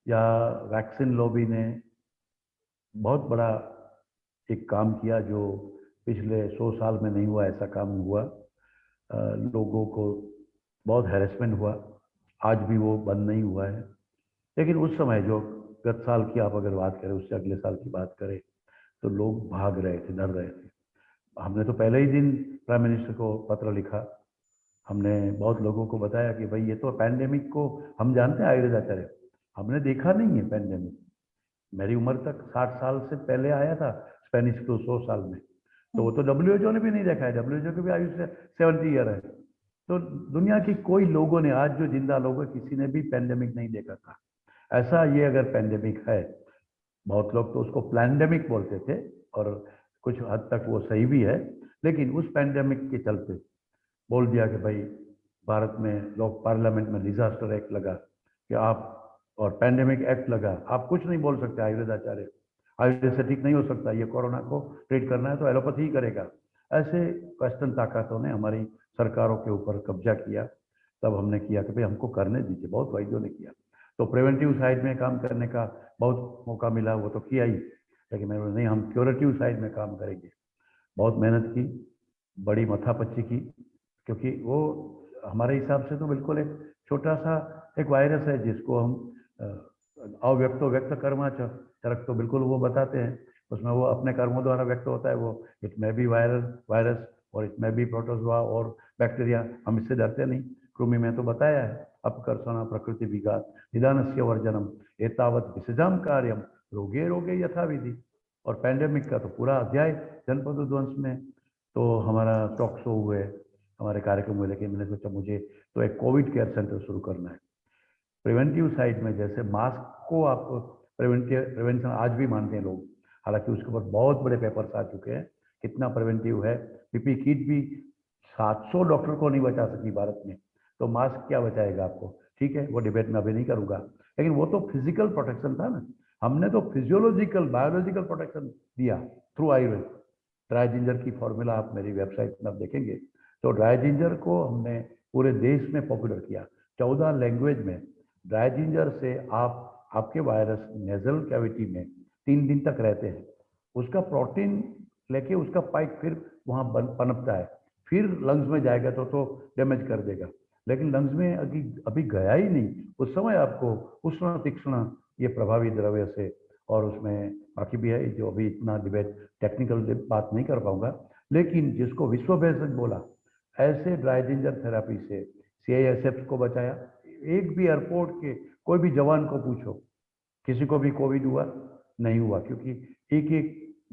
या वैक्सीन लॉबी ने बहुत बड़ा एक काम किया जो पिछले 100 साल में नहीं हुआ, ऐसा काम हुआ। लोगों को बहुत हैरेसमेंट हुआ, आज भी वो बंद नहीं हुआ है। लेकिन उस समय जो गत साल की आप अगर बात करें, उससे अगले साल की बात करें, तो लोग भाग रहे थे, डर रहे थे। हमने तो पहले ही दिन प्राइम मिनिस्टर को पत्र लिखा, हमने बहुत लोगों को बताया कि भाई ये तो पैंडेमिक को हम जानते हैं आयुर्वेदाचार्य, हमने देखा नहीं है पैंडेमिक। मेरी उम्र तक 60 साल से पहले आया था स्पेनिश फ्लू 100 साल में, तो वो तो WHO ने भी नहीं देखा है। WHO की भी आयु से 70 ईयर है। तो दुनिया की कोई लोगों ने, आज जो जिंदा लोग हैं, किसी ने भी पैंडेमिक नहीं देखा था। ऐसा ये अगर पैंडेमिक है, बहुत लोग तो उसको प्लैंडेमिक बोलते थे और कुछ हद तक वो सही भी है, लेकिन उस पैंडेमिक के चलते बोल दिया कि भाई भारत में लोग पार्लियामेंट में डिजास्टर एक्ट लगा कि आप, और पैंडेमिक एक्ट लगा, आप कुछ नहीं बोल सकते आयुर्वेद आचार्य, आयुर्वेद से ठीक नहीं हो सकता, ये कोरोना को ट्रीट करना है तो एलोपैथी ही करेगा। ऐसे वेस्टर्न ताकतों ने हमारी सरकारों के ऊपर कब्जा किया। तब हमने किया कि भाई हमको करने दीजिए, बहुत वैद्यों ने किया, तो प्रिवेंटिव साइड में काम करने का बहुत मौका मिला, वो तो किया ही, लेकिन मैंने नहीं, हम क्यूरेटिव साइड में काम करेंगे। बहुत मेहनत की, बड़ी मथापच्ची की, क्योंकि वो हमारे हिसाब से तो बिल्कुल एक छोटा सा एक वायरस है जिसको हम अव्यक्तो व्यक्त कर्मा च, चरक तो बिल्कुल वो बताते हैं, उसमें वो अपने कर्मों द्वारा व्यक्त होता है। वो इट में भी वायरस और इट में भी प्रोटोजोआ और बैक्टीरिया, हम इससे डरते नहीं। कृमि में तो बताया है, अपकर्षण प्रकृति विघात निदानस्य वर्जनम एतावत विसजाम कार्यम रोगे रोगे यथाविधि। और पैंडेमिक का तो पूरा अध्याय जनपद ध्वंस में तो हमारा टॉक शो हुए, हमारे कार्यक्रम हुए, लेकिन मैंने सोचा मुझे तो एक कोविड केयर सेंटर शुरू करना है। प्रिवेंटिव साइड में जैसे मास्क को आप प्रिवेंशन आज भी मानते हैं लोग, हालांकि उसके ऊपर बहुत बड़े पेपर्स आ चुके हैं कितना प्रिवेंटिव है। पीपी किट भी 700 डॉक्टर को नहीं बचा सकी भारत में, तो मास्क क्या बचाएगा आपको? ठीक है, वो डिबेट में अभी नहीं करूंगा, लेकिन वो तो फिजिकल प्रोटेक्शन था ना, हमने तो फिजियोलॉजिकल बायोलॉजिकल प्रोटेक्शन दिया थ्रू आयुर्वेद। ड्राई जिंजर की फॉर्मूला आप मेरी वेबसाइट में आप देखेंगे, तो ड्राई जिंजर को हमने पूरे देश में पॉपुलर किया, 14 लैंग्वेज में। ड्राई जिंजर से आपके वायरस नेजल कैविटी में 3 दिन तक रहते हैं, उसका प्रोटीन लेके उसका पाइप फिर वहाँ पनपता है, फिर लंग्स में जाएगा तो डैमेज कर देगा, लेकिन लंग्स में अभी गया ही नहीं, उस समय आपको उष्ण तीक्ष्ण ये प्रभावी द्रव्य से, और उसमें बाकी भी है जो अभी इतना डिबेट टेक्निकल बात नहीं कर पाऊंगा, लेकिन जिसको विश्व भेषज बोला, ऐसे ड्राई जिंजर थेरेपी से CISF को बचाया। एक भी एयरपोर्ट के कोई भी जवान को पूछो, किसी को भी कोविड हुआ नहीं हुआ, क्योंकि एक एक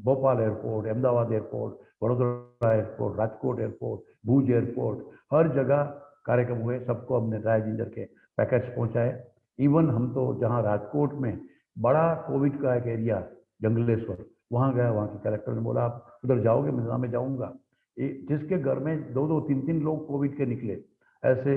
Bhopal airport, Ahmedabad airport, Vadodara airport, Rajkot airport, Bhuj airport, हर जगह कार्यक्रम हुए, सबको हमने ड्राई जिंजर के पैकेट्स पहुंचाए। इवन हम तो जहां राजकोट में बड़ा कोविड का एक एरिया जंगलेश्वर, वहां गया, वहां के कलेक्टर ने बोला आप उधर जाओगे? मैं जाऊंगा। जिसके घर में 2-2, 3-3 लोग कोविड के निकले, ऐसे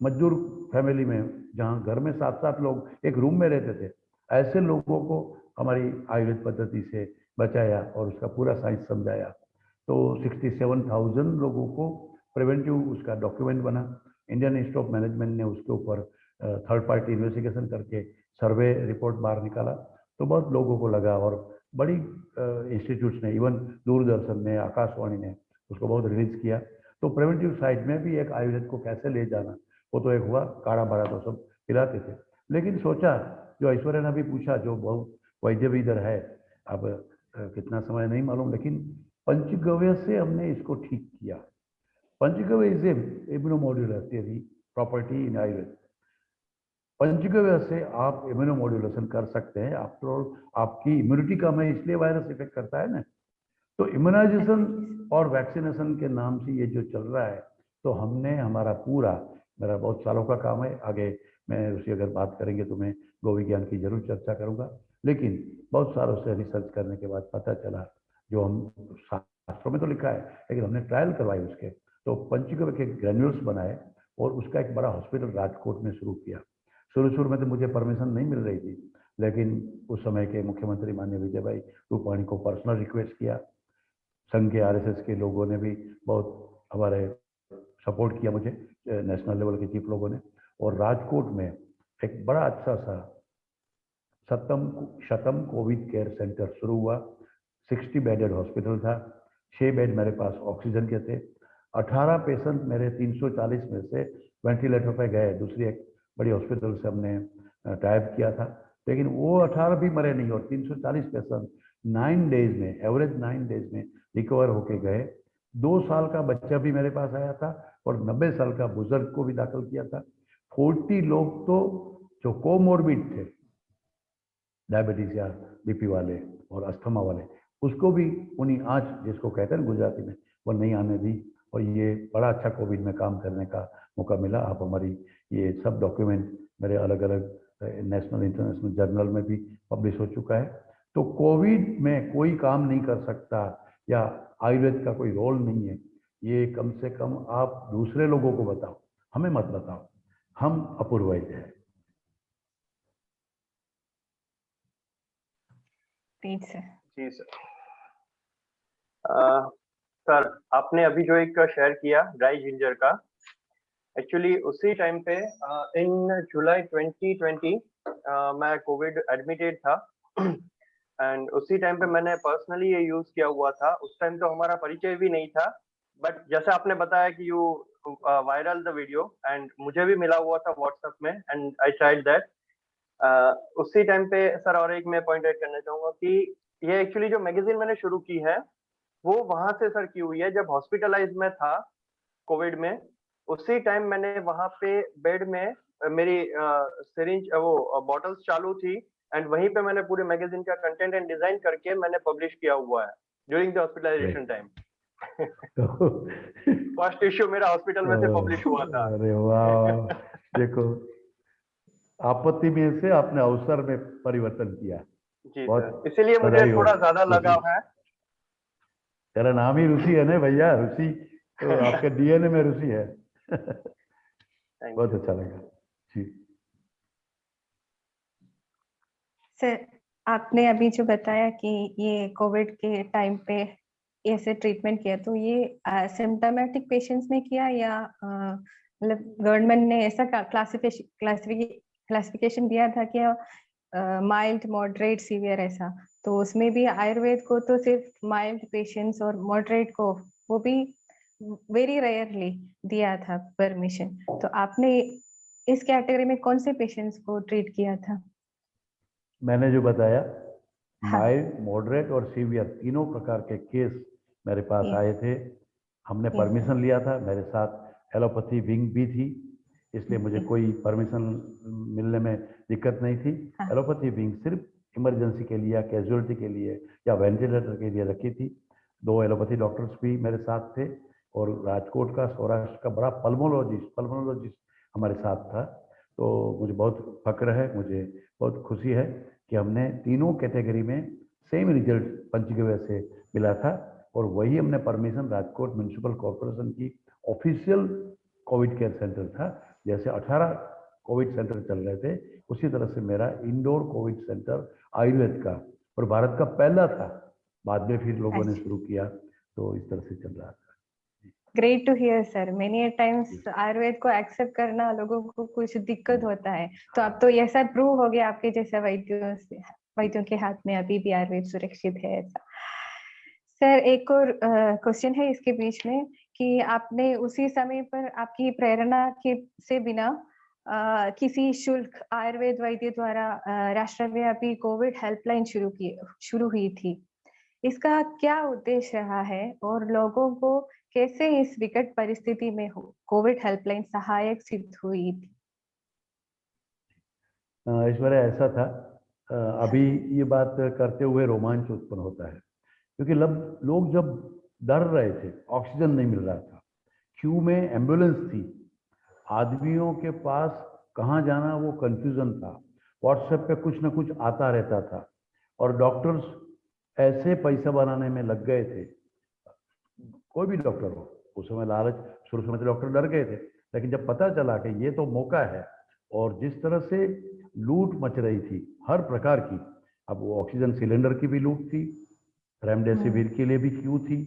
मजदूर फैमिली में जहां घर में 7-7 लोग एक रूम में रहते थे, ऐसे लोगों को हमारी आयुर्वेद पद्धति से बचाया और उसका पूरा साइंस समझाया। तो 67,000 लोगों को प्रिवेंटिव उसका डॉक्यूमेंट बना। इंडियन इंस्टीट्यूट ऑफ मैनेजमेंट ने उसके ऊपर थर्ड पार्टी इन्वेस्टिगेशन करके सर्वे रिपोर्ट बाहर निकाला, तो बहुत लोगों को लगा, और बड़ी इंस्टीट्यूट्स ने, इवन दूरदर्शन ने, आकाशवाणी ने उसको बहुत रिलीज किया। तो प्रिवेंटिव साइड में भी एक आयुर्वेद को कैसे ले जाना, वो तो एक हुआ, काढ़ा भरा तो सब पिलाते थे, लेकिन सोचा, जो ऐश्वर्या ने भी पूछा, जो बहुत वैद्य भी इधर है, अब कितना समय नहीं मालूम, लेकिन पंचगव्य से हमने इसको ठीक किया। Panchagavya is immunomodulatory property in Ayurveda. पंचगव्य से आप इम्यूनोमोड्यूलेशन कर सकते हैं, आफ्टर ऑल आपकी इम्यूनिटी कम है इसलिए वायरस इफेक्ट करता है ना। तो इम्यूनाइजेशन और वैक्सीनेशन के नाम से ये जो चल रहा है, तो हमने हमारा पूरा, मेरा बहुत सालों का काम है, आगे मैं उसी अगर बात करेंगे तो मैं गो विज्ञान की जरूर चर्चा करूंगा, लेकिन बहुत सालों से रिसर्च करने के बाद पता चला, जो हम शास्त्रों में तो लिखा है, लेकिन हमने ट्रायल करवाए उसके, तो पंचगव्य के ग्रेन्यूल्स बनाए और उसका एक बड़ा हॉस्पिटल राजकोट में शुरू किया। शुरू में तो मुझे परमिशन नहीं मिल रही थी, लेकिन उस समय के मुख्यमंत्री माननीय विजय भाई रूपाणी को पर्सनल रिक्वेस्ट किया, संघ के RSS के लोगों ने भी बहुत हमारे सपोर्ट किया मुझे, नेशनल लेवल के चीफ लोगों ने, और राजकोट में एक बड़ा अच्छा सा शतम कोविड केयर सेंटर शुरू हुआ। 60 बेडेड हॉस्पिटल था, 6 बेड मेरे पास ऑक्सीजन के थे, 18 पेशेंट मेरे 340 में से वेंटिलेटर पे गए, दूसरी एक बड़ी हॉस्पिटल से हमने टाइप किया था, लेकिन वो 18 भी मरे नहीं, और 340 पेशेंट 9 डेज में, एवरेज 9 डेज में रिकवर होके गए। 2 साल का बच्चा भी मेरे पास आया था, और 90 साल का बुजुर्ग को भी दाखिल किया था। 40 लोग तो जो कोमोर्बिड थे, डायबिटीज या BP वाले और अस्थमा वाले, उसको भी उन्हीं आँच जिसको कहते हैं गुजराती में, वो नहीं आने दी। और ये बड़ा अच्छा कोविड में काम करने का मौका मिला। आप हमारी ये सब डॉक्यूमेंट मेरे अलग अलग नेशनल इंटरनेशनल जर्नल में भी पब्लिश हो चुका है। तो कोविड में कोई काम नहीं कर सकता या आयुर्वेद का कोई रोल नहीं है, ये कम से कम आप दूसरे लोगों को बताओ, हमें मत बताओ। हम अपूर्व वैद्य हैं। Please sir. जी सर। सर आपने अभी जो एक शेयर किया ड्राई जिंजर का, एक्चुअली उसी टाइम पे इन जुलाई 2020 मैं कोविड एडमिटेड था एंड उसी टाइम पे मैंने पर्सनली ये यूज किया हुआ था। उस टाइम तो हमारा परिचय भी नहीं था, बट जैसे आपने बताया कि you viral the video and मुझे भी मिला हुआ था व्हाट्सएप में एंड आई ट्राइड दैट। उसी टाइम पे सर और एक मैं पॉइंट आउट करना चाहूंगा कि ये एक्चुअली जो मैगजीन मैंने शुरू की है वो वहां से सर की हुई है जब हॉस्पिटलाइज में था कोविड में। उसी टाइम मैंने वहां पे बेड में मेरी सिरिंज वो बॉटल्स चालू थी एंड वहीं पे मैंने पूरे मैगजीन का कंटेंट एंड डिजाइन करके मैंने पब्लिश किया हुआ है during the hospitalisation time. First issue मेरा हॉस्पिटल में से पब्लिश हुआ था। अरे वाह, देखो आपत्ति में से आपने अवसर में परिवर्तन किया। जी बहुत सर, इसीलिए मुझे बधाई हो। थोड़ा ज्यादा ऋषि, लगाव है। तेरा नाम ही ऋषि है ना भैया, ऋषि तो आपके डीएनए में ऋषि है। बहुत अच्छा लगा जी। सर आपने अभी जो बताया कि ये कोविड के टाइम पे ऐसे ट्रीटमेंट किया, तो ये सिम्टोमेटिक पेशेंट्स में किया या मतलब गवर्नमेंट ने ऐसा क्लासिफिकेशन दिया था कि माइल्ड मॉडरेट सीवियर ऐसा, तो उसमें भी आयुर्वेद को तो सिर्फ माइल्ड पेशेंट्स और मॉडरेट को वो भी वेरी रेयरली दिया था परमिशन, तो आपने इस कैटेगरी में कौन से पेशेंट्स को ट्रीट किया था? मैंने जो बताया हाँ। माइल्ड, मॉडरेट और सीवियर तीनों प्रकार के केस मेरे पास Yes. आए थे। हमने Yes. परमिशन लिया था, मेरे साथ एलोपैथी विंग भी थी, इसलिए मुझे Okay. कोई परमिशन मिलने में दिक्कत नहीं थी। हाँ। एलोपैथी विंग सिर्फ इमरजेंसी के लिए या कैजुअलिटी के लिए या वेंटिलेटर के लिए रखी थी। 2 एलोपैथी डॉक्टर्स भी मेरे साथ थे और राजकोट का, सौराष्ट्र का बड़ा पल्मोलॉजिस्ट हमारे साथ था। तो मुझे बहुत फक्र है, मुझे बहुत खुशी है कि हमने तीनों कैटेगरी में सेम रिजल्ट पंचगव्य से मिला था और वही हमने परमिशन राजकोट म्यूनिसिपल कॉर्पोरेशन की ऑफिशियल कोविड केयर सेंटर था। जैसे 18 कोविड सेंटर चल रहे थे उसी तरह से मेरा इंडोर कोविड सेंटर आयुर्वेद का और भारत का पहला था। बाद में फिर लोगों ने शुरू किया, तो इस तरह से चल रहा था। Great to hear sir. Many times Ayurveda को एक्सेप्ट करना लोगों को कुछ दिक्कत होता है, तो अब तो ऐसा प्रूव हो गया आपके जैसे वैद्यों के हाथ में अभी भी आयुर्वेद सुरक्षित है ऐसा। सर एक और क्वेश्चन है इसके बीच में कि आपने उसी समय पर आपकी प्रेरणा के से बिना किसी शुल्क आयुर्वेद वैद्य द्वारा राष्ट्रव्यापी कोविड हेल्पलाइन शुरू हुई थी, इसका क्या उद्देश्य रहा है और लोगों को कैसे इस विकट परिस्थिति में कोविड हेल्पलाइन सहायक सिद्ध हुई थी? ऐश्वर्या, ऐसा था, अभी ये बात करते हुए रोमांच उत्पन्न होता है क्योंकि लोग जब डर रहे थे, ऑक्सीजन नहीं मिल रहा था, क्यू में एम्बुलेंस थी, आदमियों के पास कहाँ जाना वो कंफ्यूजन था, व्हाट्सएप पे कुछ ना कुछ आता रहता था और डॉक्टर्स ऐसे पैसा बनाने में लग गए थे। कोई भी डॉक्टर हो, उस समय लालच, शुरू समय डॉक्टर डर गए थे, लेकिन जब पता चला कि ये तो मौका है और जिस तरह से लूट मच रही थी हर प्रकार की, अब वो ऑक्सीजन सिलेंडर की भी लूट थी, रेमडेसिविर के लिए भी क्यू थी,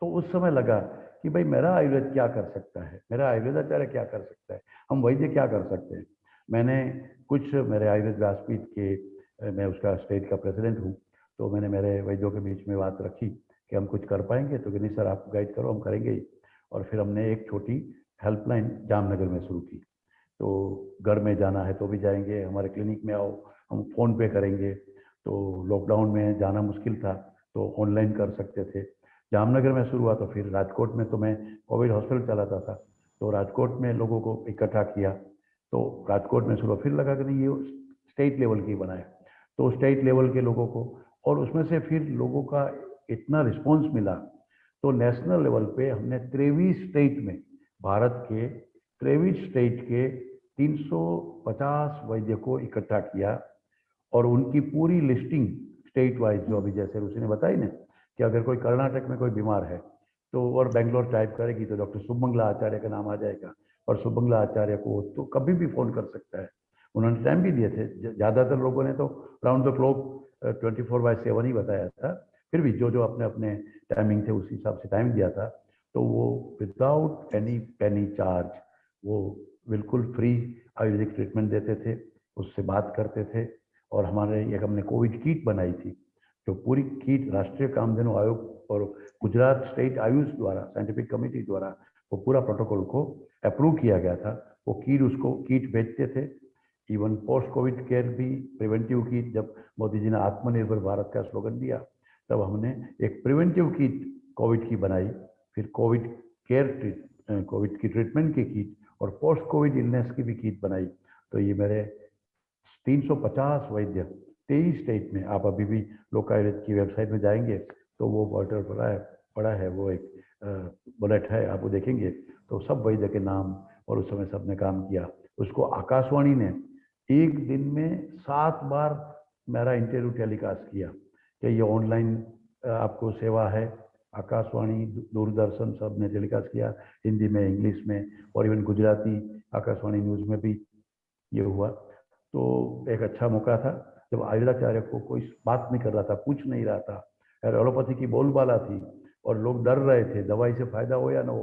तो उस समय लगा कि भाई मेरा आयुर्वेद क्या कर सकता है, मेरा आयुर्वेदाचार्य क्या कर सकता है, हम वैद्य क्या कर सकते हैं। मैंने कुछ, मेरे आयुर्वेद व्यासपीठ के, मैं उसका स्टेट का प्रेसिडेंट हूँ, तो मैंने मेरे वैद्यों के बीच में बात रखी कि हम कुछ कर पाएंगे, तो कि नहीं सर आप गाइड करो, हम करेंगे ही। और फिर हमने एक छोटी हेल्पलाइन जामनगर में शुरू की, तो घर में जाना है तो भी जाएंगे, हमारे क्लिनिक में आओ, हम फ़ोन पे करेंगे। तो लॉकडाउन में जाना मुश्किल था तो ऑनलाइन कर सकते थे। जामनगर में शुरू हुआ, तो फिर राजकोट में, तो मैं कोविड हॉस्पिटल चलाता था, तो राजकोट में लोगों को इकट्ठा किया, तो राजकोट में शुरू, फिर लगा कि नहीं ये स्टेट लेवल की बनाए, तो स्टेट लेवल के लोगों को और उसमें से फिर लोगों का इतना रिस्पॉन्स मिला, तो नेशनल लेवल पे हमने 23 स्टेट में, भारत के 23 स्टेट के 350 वैद्य को इकट्ठा किया और उनकी पूरी लिस्टिंग स्टेट वाइज, जो अभी जैसे उसी ने बताई ना कि अगर कोई कर्नाटक में कोई बीमार है तो और बेंगलोर टाइप करेगी तो डॉक्टर शुभमंगला आचार्य का नाम आ जाएगा, और शुभमंगला आचार्य को तो कभी भी फोन कर सकता है। उन्होंने टाइम भी दिए थे, ज़्यादातर लोगों ने तो राउंड द क्लॉक 24/7 ही बताया था, फिर भी जो जो अपने अपने टाइमिंग थे उस हिसाब से टाइम दिया था। तो वो विदाउट एनी पेनी चार्ज वो बिल्कुल फ्री आयुर्वेदिक ट्रीटमेंट देते थे, उससे बात करते थे। और हमारे एक हमने कोविड किट बनाई थी, जो पूरी किट राष्ट्रीय कामधेनु आयोग और गुजरात स्टेट आयुष द्वारा, साइंटिफिक कमेटी द्वारा वो पूरा प्रोटोकॉल को अप्रूव किया गया था। वो किट, उसको किट बेचते थे। इवन पोस्ट कोविड केयर भी, प्रिवेंटिव किट, जब मोदी जी ने आत्मनिर्भर भारत का स्लोगन दिया तब हमने एक प्रिवेंटिव किट कोविड की बनाई, फिर कोविड केयर कोविड की ट्रीटमेंट की किट और पोस्ट कोविड इलनेस की भी किट बनाई। तो ये मेरे 350 वैद्य 23 स्टेट में, आप अभी भी लोकायुक्त की वेबसाइट में जाएंगे तो वो पोर्टल पड़ा है, वो एक बुलेट है, आप वो देखेंगे तो सब वैद्य के नाम और उस समय सबने काम किया। उसको आकाशवाणी ने एक दिन में 7 बार मेरा इंटरव्यू टेलीकास्ट किया कि ये ऑनलाइन आपको सेवा है। आकाशवाणी, दूरदर्शन सब ने टेलीकास्ट किया, हिंदी में, इंग्लिश में और इवन गुजराती आकाशवाणी न्यूज़ में भी ये हुआ। तो एक अच्छा मौका था जब आयुर्वेदाचार्य को कोई बात नहीं कर रहा था, पूछ नहीं रहा था, और एलोपैथी की बोलबाला थी और लोग डर रहे थे दवाई से फायदा हो या ना हो,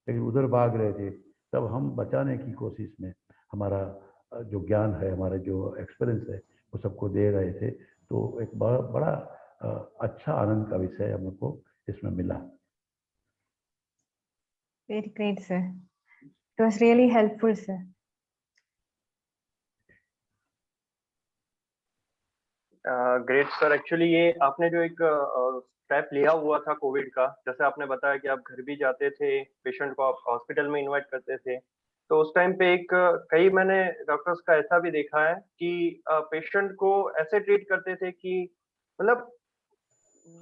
लेकिन उधर भाग रहे थे। तब हम बचाने की कोशिश में हमारा जो ज्ञान है, हमारा जो एक्सपीरियंस है, वो सबको दे रहे थे। तो एक बड़ा अच्छा आनंद का विषय हम लोग को इसमें मिला। Very great, sir. It was really helpful, sir. Great sir. Actually ये आपने जो एक स्टेप लिया हुआ था कोविड का, जैसे आपने बताया कि आप घर भी जाते थे, पेशेंट को आप हॉस्पिटल में इनवाइट करते थे, तो उस टाइम पे एक कई मैंने डॉक्टर्स का ऐसा भी देखा है कि पेशेंट को ऐसे ट्रीट करते थे कि मतलब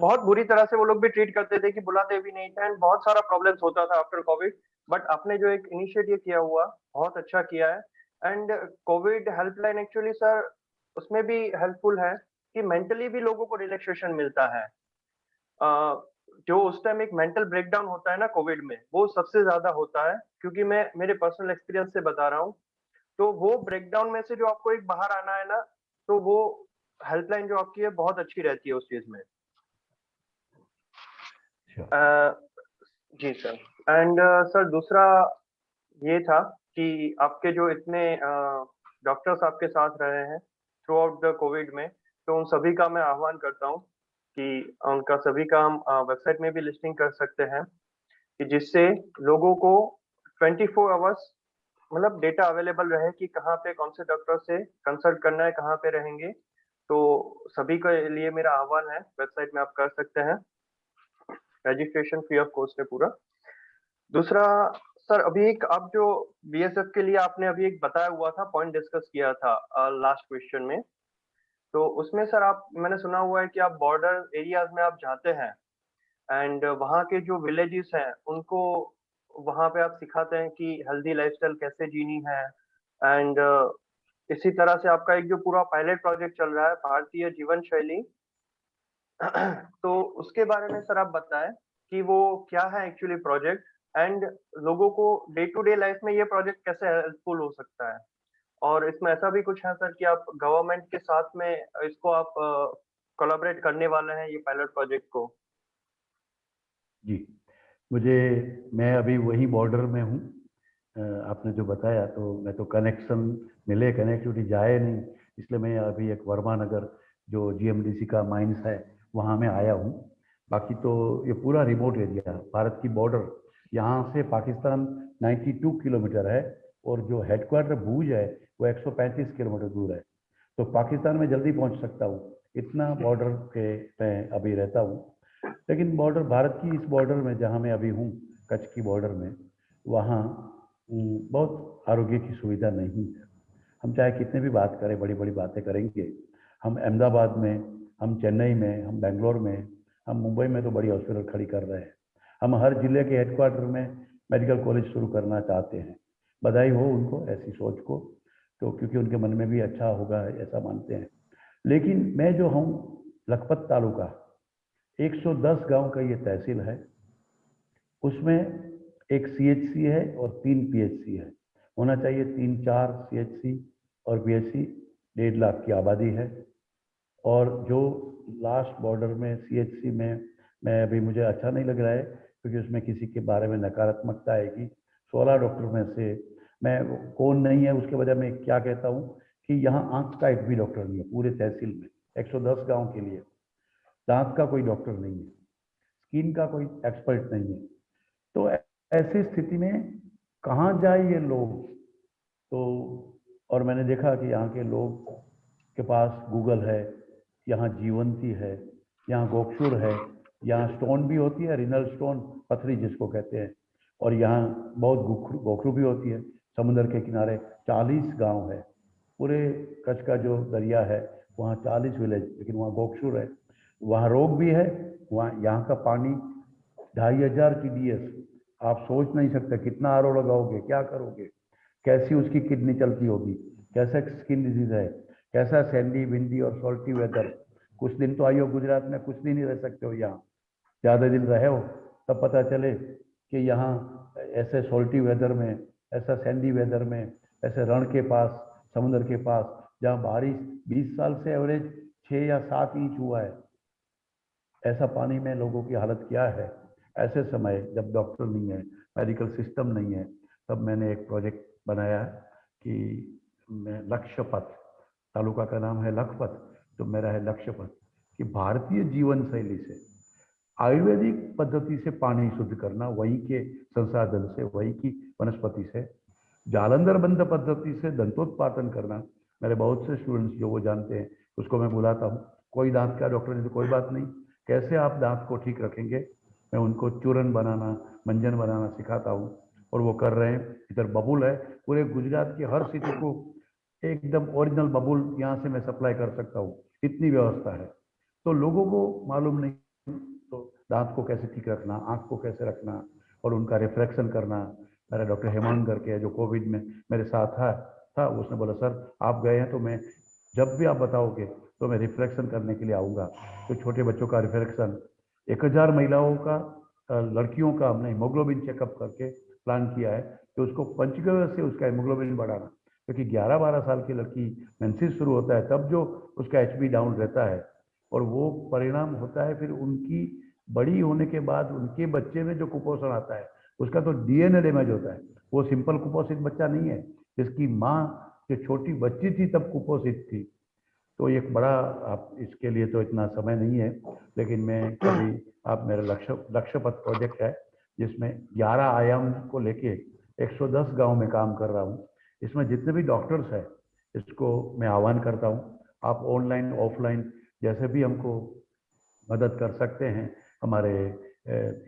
बहुत बुरी तरह से वो लोग भी ट्रीट करते थे कि बुलाते भी नहीं थे, एंड बहुत सारा प्रॉब्लम्स होता था आफ्टर कोविड। बट आपने जो एक इनिशिएटिव किया हुआ, बहुत अच्छा किया है। And Covid helpline actually sir उसमें भी हेल्पफुल है कि मेंटली भी लोगों को रिलैक्सेशन मिलता है। जो उस टाइम एक मेंटल ब्रेकडाउन होता है ना कोविड में, वो सबसे ज्यादा होता है, क्योंकि मैं मेरे पर्सनल एक्सपीरियंस से बता रहा हूँ। तो वो ब्रेकडाउन में से जो आपको एक बाहर आना है ना, तो वो हेल्पलाइन जो आपकी है बहुत अच्छी रहती है उस चीज में। जी सर। एंड सर दूसरा ये था कि आपके जो इतने डॉक्टर्स आपके साथ रहे हैं थ्रू आउट द कोविड में, तो उन सभी का मैं आह्वान करता हूँ कि उनका सभी का हम वेबसाइट में भी लिस्टिंग कर सकते हैं, कि जिससे लोगों को 24 आवर्स मतलब डेटा अवेलेबल रहे कि कहाँ पे कौन से डॉक्टर से कंसल्ट करना है, कहाँ पे रहेंगे। तो सभी के लिए मेरा आह्वान है, वेबसाइट में आप कर सकते हैं, रजिस्ट्रेशन फ्री ऑफ कॉस्ट है पूरा। दूसरा सर, अभी एक आप जो बीएसएफ के लिए आपने अभी एक बताया हुआ था, पॉइंट डिस्कस किया था लास्ट क्वेश्चन में, तो उसमें सर आप, मैंने सुना हुआ है कि आप बॉर्डर एरियाज में आप जाते हैं एंड वहाँ के जो विलेजेस हैं उनको वहाँ पे आप सिखाते हैं कि हेल्दी लाइफस्टाइल कैसे जीनी है। एंड इसी तरह से आपका एक जो पूरा पायलट प्रोजेक्ट चल रहा है, भारतीय जीवन शैली, तो उसके बारे में सर आप बताएं कि वो क्या है एक्चुअली प्रोजेक्ट, एंड लोगों को डे टू डे लाइफ में ये प्रोजेक्ट कैसे हेल्पफुल हो सकता है। और इसमें ऐसा भी कुछ है सर कि आप गवर्नमेंट के साथ में इसको आप कोलैबोरेट करने वाले हैं ये पायलट प्रोजेक्ट को। जी, मैं अभी वही बॉर्डर में हूँ। आपने जो बताया, तो मैं तो कनेक्टिविटी जाए नहीं, इसलिए मैं अभी एक वर्मा नगर जो जीएमडीसी का माइंस है वहाँ में आया हूँ। बाकी तो ये पूरा रिमोट एरिया, भारत की बॉर्डर, यहाँ से पाकिस्तान 92 किलोमीटर है और जो हेडक्वार्टर भूज है वो 135 किलोमीटर दूर है। तो पाकिस्तान में जल्दी पहुँच सकता हूँ, इतना बॉर्डर के मैं अभी रहता हूँ। लेकिन बॉर्डर, भारत की इस बॉर्डर में जहाँ मैं अभी हूँ, कच्छ की बॉर्डर में, वहाँ बहुत आरोग्य की सुविधा नहीं है। हम चाहे कितने भी बात करें, बड़ी बड़ी बातें करेंगे, हम अहमदाबाद में हम चेन्नई में, हम बेंगलोर में, हम मुंबई में तो बड़ी हॉस्पिटल खड़ी कर रहे हैं। हम हर जिले के हेडक्वार्टर में मेडिकल कॉलेज शुरू करना चाहते हैं। बधाई हो उनको ऐसी सोच को, तो क्योंकि उनके मन में भी अच्छा होगा ऐसा मानते हैं। लेकिन मैं जो हूँ लखपत तालुका 110 गांव का ये तहसील है, उसमें एक सीएचसी है और 3 पीएचसी है। होना चाहिए 3-4 सीएचसी और पीएचसी। 1.5 लाख की आबादी है। और जो लास्ट बॉर्डर में सीएचसी में मैं अभी मुझे अच्छा नहीं लग रहा है क्योंकि उसमें किसी के बारे में नकारात्मकता आएगी। 16 डॉक्टर में से मैं कौन नहीं है उसके वजह में क्या कहता हूँ कि यहाँ आंख का एक भी डॉक्टर नहीं है पूरे तहसील में। 110 गांव के लिए दांत का कोई डॉक्टर नहीं है, स्किन का कोई एक्सपर्ट नहीं है। तो ऐसी स्थिति में कहाँ जाए ये लोग? तो और मैंने देखा कि यहाँ के लोग के पास गूगल है, यहाँ जीवंती है, यहाँ गोक्षुर है, यहाँ स्टोन भी होती है, रिनल स्टोन पथरी जिसको कहते हैं, और यहाँ बहुत गोखरू भी होती है। समुद्र के किनारे 40 गांव है। पूरे कच्छ का जो दरिया है वहाँ 40 विलेज, लेकिन वहाँ गोक्षुर है, वहाँ रोग भी है। वहाँ यहाँ का पानी 2500 TDS। आप सोच नहीं सकते कितना आरओ लगाओगे, क्या करोगे, कैसी उसकी किडनी चलती होगी, कैसा स्किन डिजीज है, कैसा सैंडी विंडी और सॉल्टी वेदर। कुछ दिन तो आइयो गुजरात में, कुछ दिन ही रह सकते हो यहाँ। ज़्यादा दिन रहे हो तब पता चले कि यहाँ ऐसे सॉल्टी वेदर में, ऐसा सैंडी वेदर में, ऐसे रण के पास, समुद्र के पास, जहाँ बारिश 20 साल से एवरेज 6 या 7 इंच हुआ है, ऐसा पानी में लोगों की हालत क्या है। ऐसे समय जब डॉक्टर नहीं है, मेडिकल सिस्टम नहीं है, तब मैंने एक प्रोजेक्ट बनाया कि मैं लक्ष्यपथ, तालुका का नाम है लखपत, तो मेरा है लक्ष्यपथ, कि भारतीय जीवन शैली से आयुर्वेदिक पद्धति से पानी शुद्ध करना, वहीं के संसाधन से, वहीं की वनस्पति से, जालंधर बंद पद्धति से दंतोत्पादन करना। मेरे बहुत से स्टूडेंट्स जो वो जानते हैं उसको मैं बुलाता हूँ। कोई दांत का डॉक्टर नहीं तो कोई बात नहीं, कैसे आप दांत को ठीक रखेंगे, मैं उनको चूरन बनाना, मंजन बनाना सिखाता हूँ, और वो कर रहे हैं। इधर बबुल है, पूरे गुजरात के हर सिटी को एकदम ओरिजिनल बबुल यहाँ से मैं सप्लाई कर सकता हूँ, इतनी व्यवस्था है। तो लोगों को मालूम नहीं, तो दांत को कैसे ठीक रखना, आँख को कैसे रखना, और उनका रिफ्लेक्शन करना। मेरा डॉक्टर हेमांग करके है जो कोविड में मेरे साथ था, उसने बोला सर आप गए हैं तो मैं जब भी आप बताओगे तो मैं रिफ्लेक्शन करने के लिए आऊँगा। तो छोटे बच्चों का रिफ्लेक्शन, 1000 महिलाओं का, लड़कियों का हमने हीमोग्लोबिन चेकअप करके प्लान किया है कि उसको पंचगव्य से उसका हीमोग्लोबिन बढ़ाना, क्योंकि 11-12 साल की लड़की मेंसेस शुरू होता है तब जो उसका HB डाउन रहता है, और वो परिणाम होता है फिर उनकी बड़ी होने के बाद उनके बच्चे में जो कुपोषण आता है उसका तो DNA डैमेज होता है। वो सिंपल कुपोषित बच्चा नहीं है, जिसकी माँ जो छोटी बच्ची थी तब कुपोषित थी। तो एक बड़ा, आप इसके लिए तो इतना समय नहीं है, लेकिन मैं कभी, आप मेरा लक्ष्यपथ प्रोजेक्ट है जिसमें 11 आयाम को लेके 110 गांव में काम कर रहा हूँ। इसमें जितने भी डॉक्टर्स हैं इसको मैं आह्वान करता हूँ, आप ऑनलाइन ऑफलाइन जैसे भी हमको मदद कर सकते हैं हमारे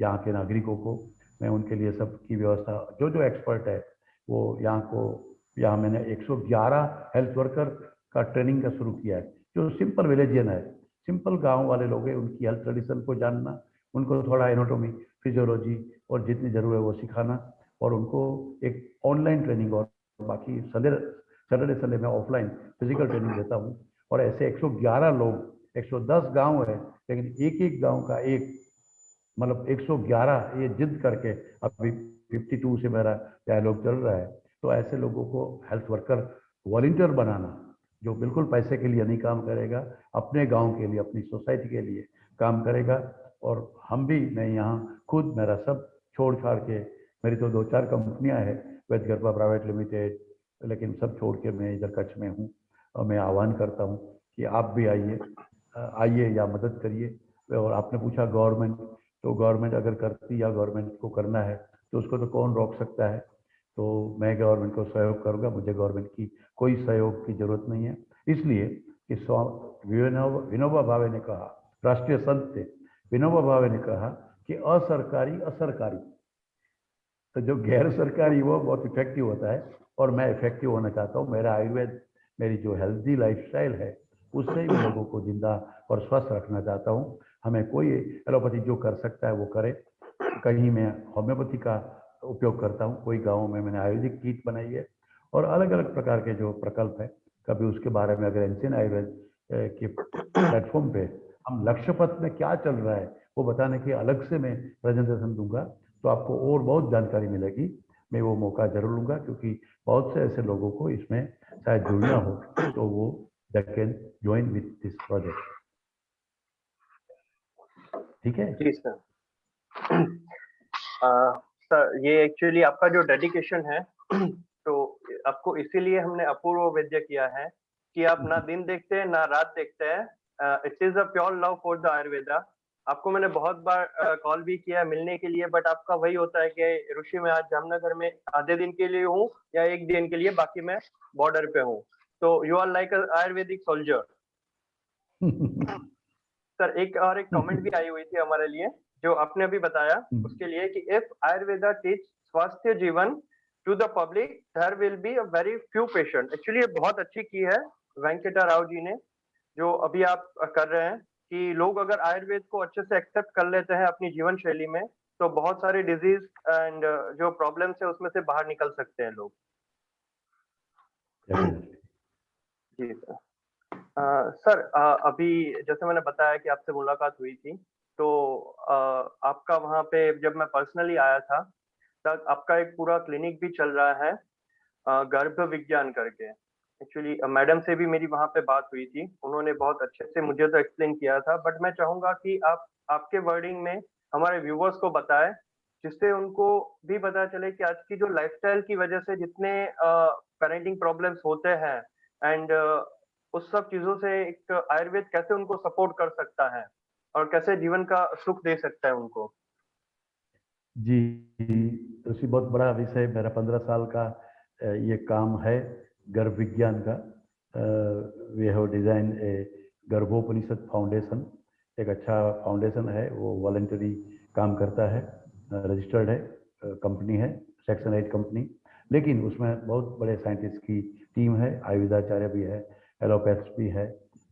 यहाँ के नागरिकों को, मैं उनके लिए सबकी व्यवस्था, जो जो एक्सपर्ट है वो यहाँ मैंने 111 हेल्थ वर्कर का ट्रेनिंग का शुरू किया है, जो सिंपल विलेजियन है, सिंपल गांव वाले लोग हैं, उनकी हेल्थ ट्रेडिशन को जानना, उनको थोड़ा एनाटॉमी, फिजियोलॉजी और जितनी जरूरत है वो सिखाना, और उनको एक ऑनलाइन ट्रेनिंग, और बाकी सैटरडे संडे में ऑफलाइन फिजिकल ट्रेनिंग देता हूँ। और ऐसे 111 लोग, 110 गांव है, लेकिन एक एक गांव का एक, मतलब 111, ये जिद करके अभी 52 से मेरा डायलॉग चल रहा है। तो ऐसे लोगों को हेल्थ वर्कर वॉलंटियर बनाना, जो बिल्कुल पैसे के लिए नहीं काम करेगा, अपने गांव के लिए, अपनी सोसाइटी के लिए काम करेगा। और हम भी, मैं यहाँ खुद मेरा सब छोड़ छाड़ के, मेरी तो 2-4 कंपनियां हैं, वैद्य गरबा प्राइवेट लिमिटेड, लेकिन सब छोड़ के मैं इधर कच्छ में हूँ। और मैं आह्वान करता हूँ कि आप भी आइए या मदद करिए। और आपने पूछा गवर्नमेंट, तो गवर्नमेंट अगर करती या गवर्नमेंट को करना है तो उसको तो कौन रोक सकता है। तो मैं गवर्नमेंट को सहयोग करूंगा, मुझे गवर्नमेंट की कोई सहयोग की जरूरत नहीं है, इसलिए कि विनोबा भावे ने कहा, राष्ट्रीय संत थे विनोबा भावे ने कहा कि असरकारी असरकारी, तो जो गैर सरकारी वो बहुत इफेक्टिव होता है, और मैं इफेक्टिव होना चाहता हूँ। मेरा आयुर्वेद, मेरी जो हेल्दी लाइफस्टाइल है उससे ही मैं लोगों को जिंदा और स्वस्थ रखना चाहता हूँ। हमें कोई एलोपैथी जो कर सकता है वो करे। कहीं मैं होम्योपैथी का उपयोग करता हूँ, कोई गाँव में मैंने आयुर्वेदिक किट बनाई है और अलग अलग प्रकार के जो प्रकल्प है, कभी उसके बारे में अगर एंशियंट आयुर्वेद के प्लेटफॉर्म पे हम लक्ष्यपथ में क्या चल रहा है वो बताने की अलग से मैं प्रेजेंटेशन दूंगा, तो आपको और बहुत जानकारी मिलेगी। मैं वो मौका जरूर लूंगा, क्योंकि बहुत से ऐसे लोगों को इसमें शायद जुड़ना हो तो वो they can join with this project. ठीक है जी सर। सर, ये एक्चुअली आपका जो डेडिकेशन है तो आपको इसीलिए हमने अपूर्व वैद्य किया है कि आप ना दिन देखते हैं ना रात देखते हैं। It is a pure love for the Ayurveda. आपको मैंने बहुत बार कॉल भी किया मिलने के लिए, बट आपका वही होता है कि ऋषि मैं आज जामनगर में आधे दिन के लिए हूँ या एक दिन के लिए, बाकी मैं बॉर्डर पे हूँ। तो you are like Ayurvedic soldier. Sir, एक और एक कमेंट भी आई हुई थी हमारे लिए, जो आपने अभी बताया उसके लिए कि इफ आयुर्वेदा टीच स्वास्थ्य जीवन to the public there will be a very few patient. Actually ये बहुत अच्छी की है वेंकटा राव जी ने, जो अभी आप कर रहे हैं कि लोग अगर आयुर्वेद को अच्छे से एक्सेप्ट कर लेते हैं अपनी जीवन शैली में तो बहुत सारे डिजीज एंड जो प्रॉब्लम्स है उसमें से बाहर निकल सकते हैं लोग। जी सर। सर, अभी जैसे मैंने बताया कि आपसे मुलाकात हुई थी, तो आपका वहाँ पे जब मैं पर्सनली आया था तब आपका एक पूरा क्लिनिक भी चल रहा है गर्भ विज्ञान करके। एक्चुअली मैडम से भी मेरी वहाँ पे बात हुई थी, उन्होंने बहुत अच्छे से मुझे तो एक्सप्लेन किया था, बट मैं चाहूंगा कि आप आपके वर्डिंग में हमारे व्यूवर्स को बताएं, जिससे उनको भी पता चले कि आज की जो लाइफस्टाइल की वजह से जितने पेरेंटिंग प्रॉब्लम्स होते हैं एंड उस सब चीजों से एक आयुर्वेद कैसे उनको सपोर्ट कर सकता है और कैसे जीवन का सुख दे सकता है उनको। जी, उसी बहुत बड़ा विषय मेरा 15 साल का ये काम है गर्भ विज्ञान का। We have design a Garbhopanishad foundation, एक अच्छा फाउंडेशन है, वो वॉलंटरी काम करता है, रजिस्टर्ड है, कंपनी है, सेक्शन 8 कंपनी, लेकिन उसमें बहुत बड़े साइंटिस्ट की टीम है, आयुर्वेदाचार्य भी है, एलोपैथ भी है,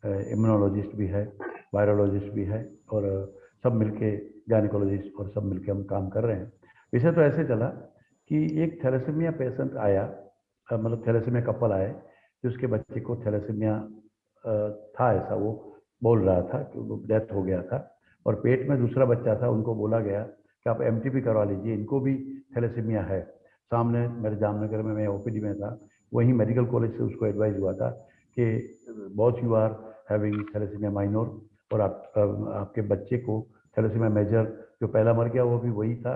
इम्यूनोलॉजिस्ट भी है, वायरोलॉजिस्ट भी है, और सब मिलके गायनिकोलॉजिस्ट और सब मिलके हम काम कर रहे हैं। विषय तो ऐसे चला कि एक थैलेसीमिया पेशेंट आया, मतलब थैलेसीमिया कपल आए कि उसके बच्चे को थैलेसीमिया था, ऐसा वो बोल रहा था कि वो डेथ हो गया था, और पेट में दूसरा बच्चा था। उनको बोला गया कि आप एमटीपी करवा लीजिए, इनको भी थैलेसीमिया है। सामने मेरे जामनगर में, मैं ओपीडी में था, वहीं मेडिकल कॉलेज से उसको एडवाइस हुआ था कि बहुत you are having thalassaemia minor, और आपके बच्चे को थैलेसीमिया मेजर, जो पहला मर गया वो भी वही था,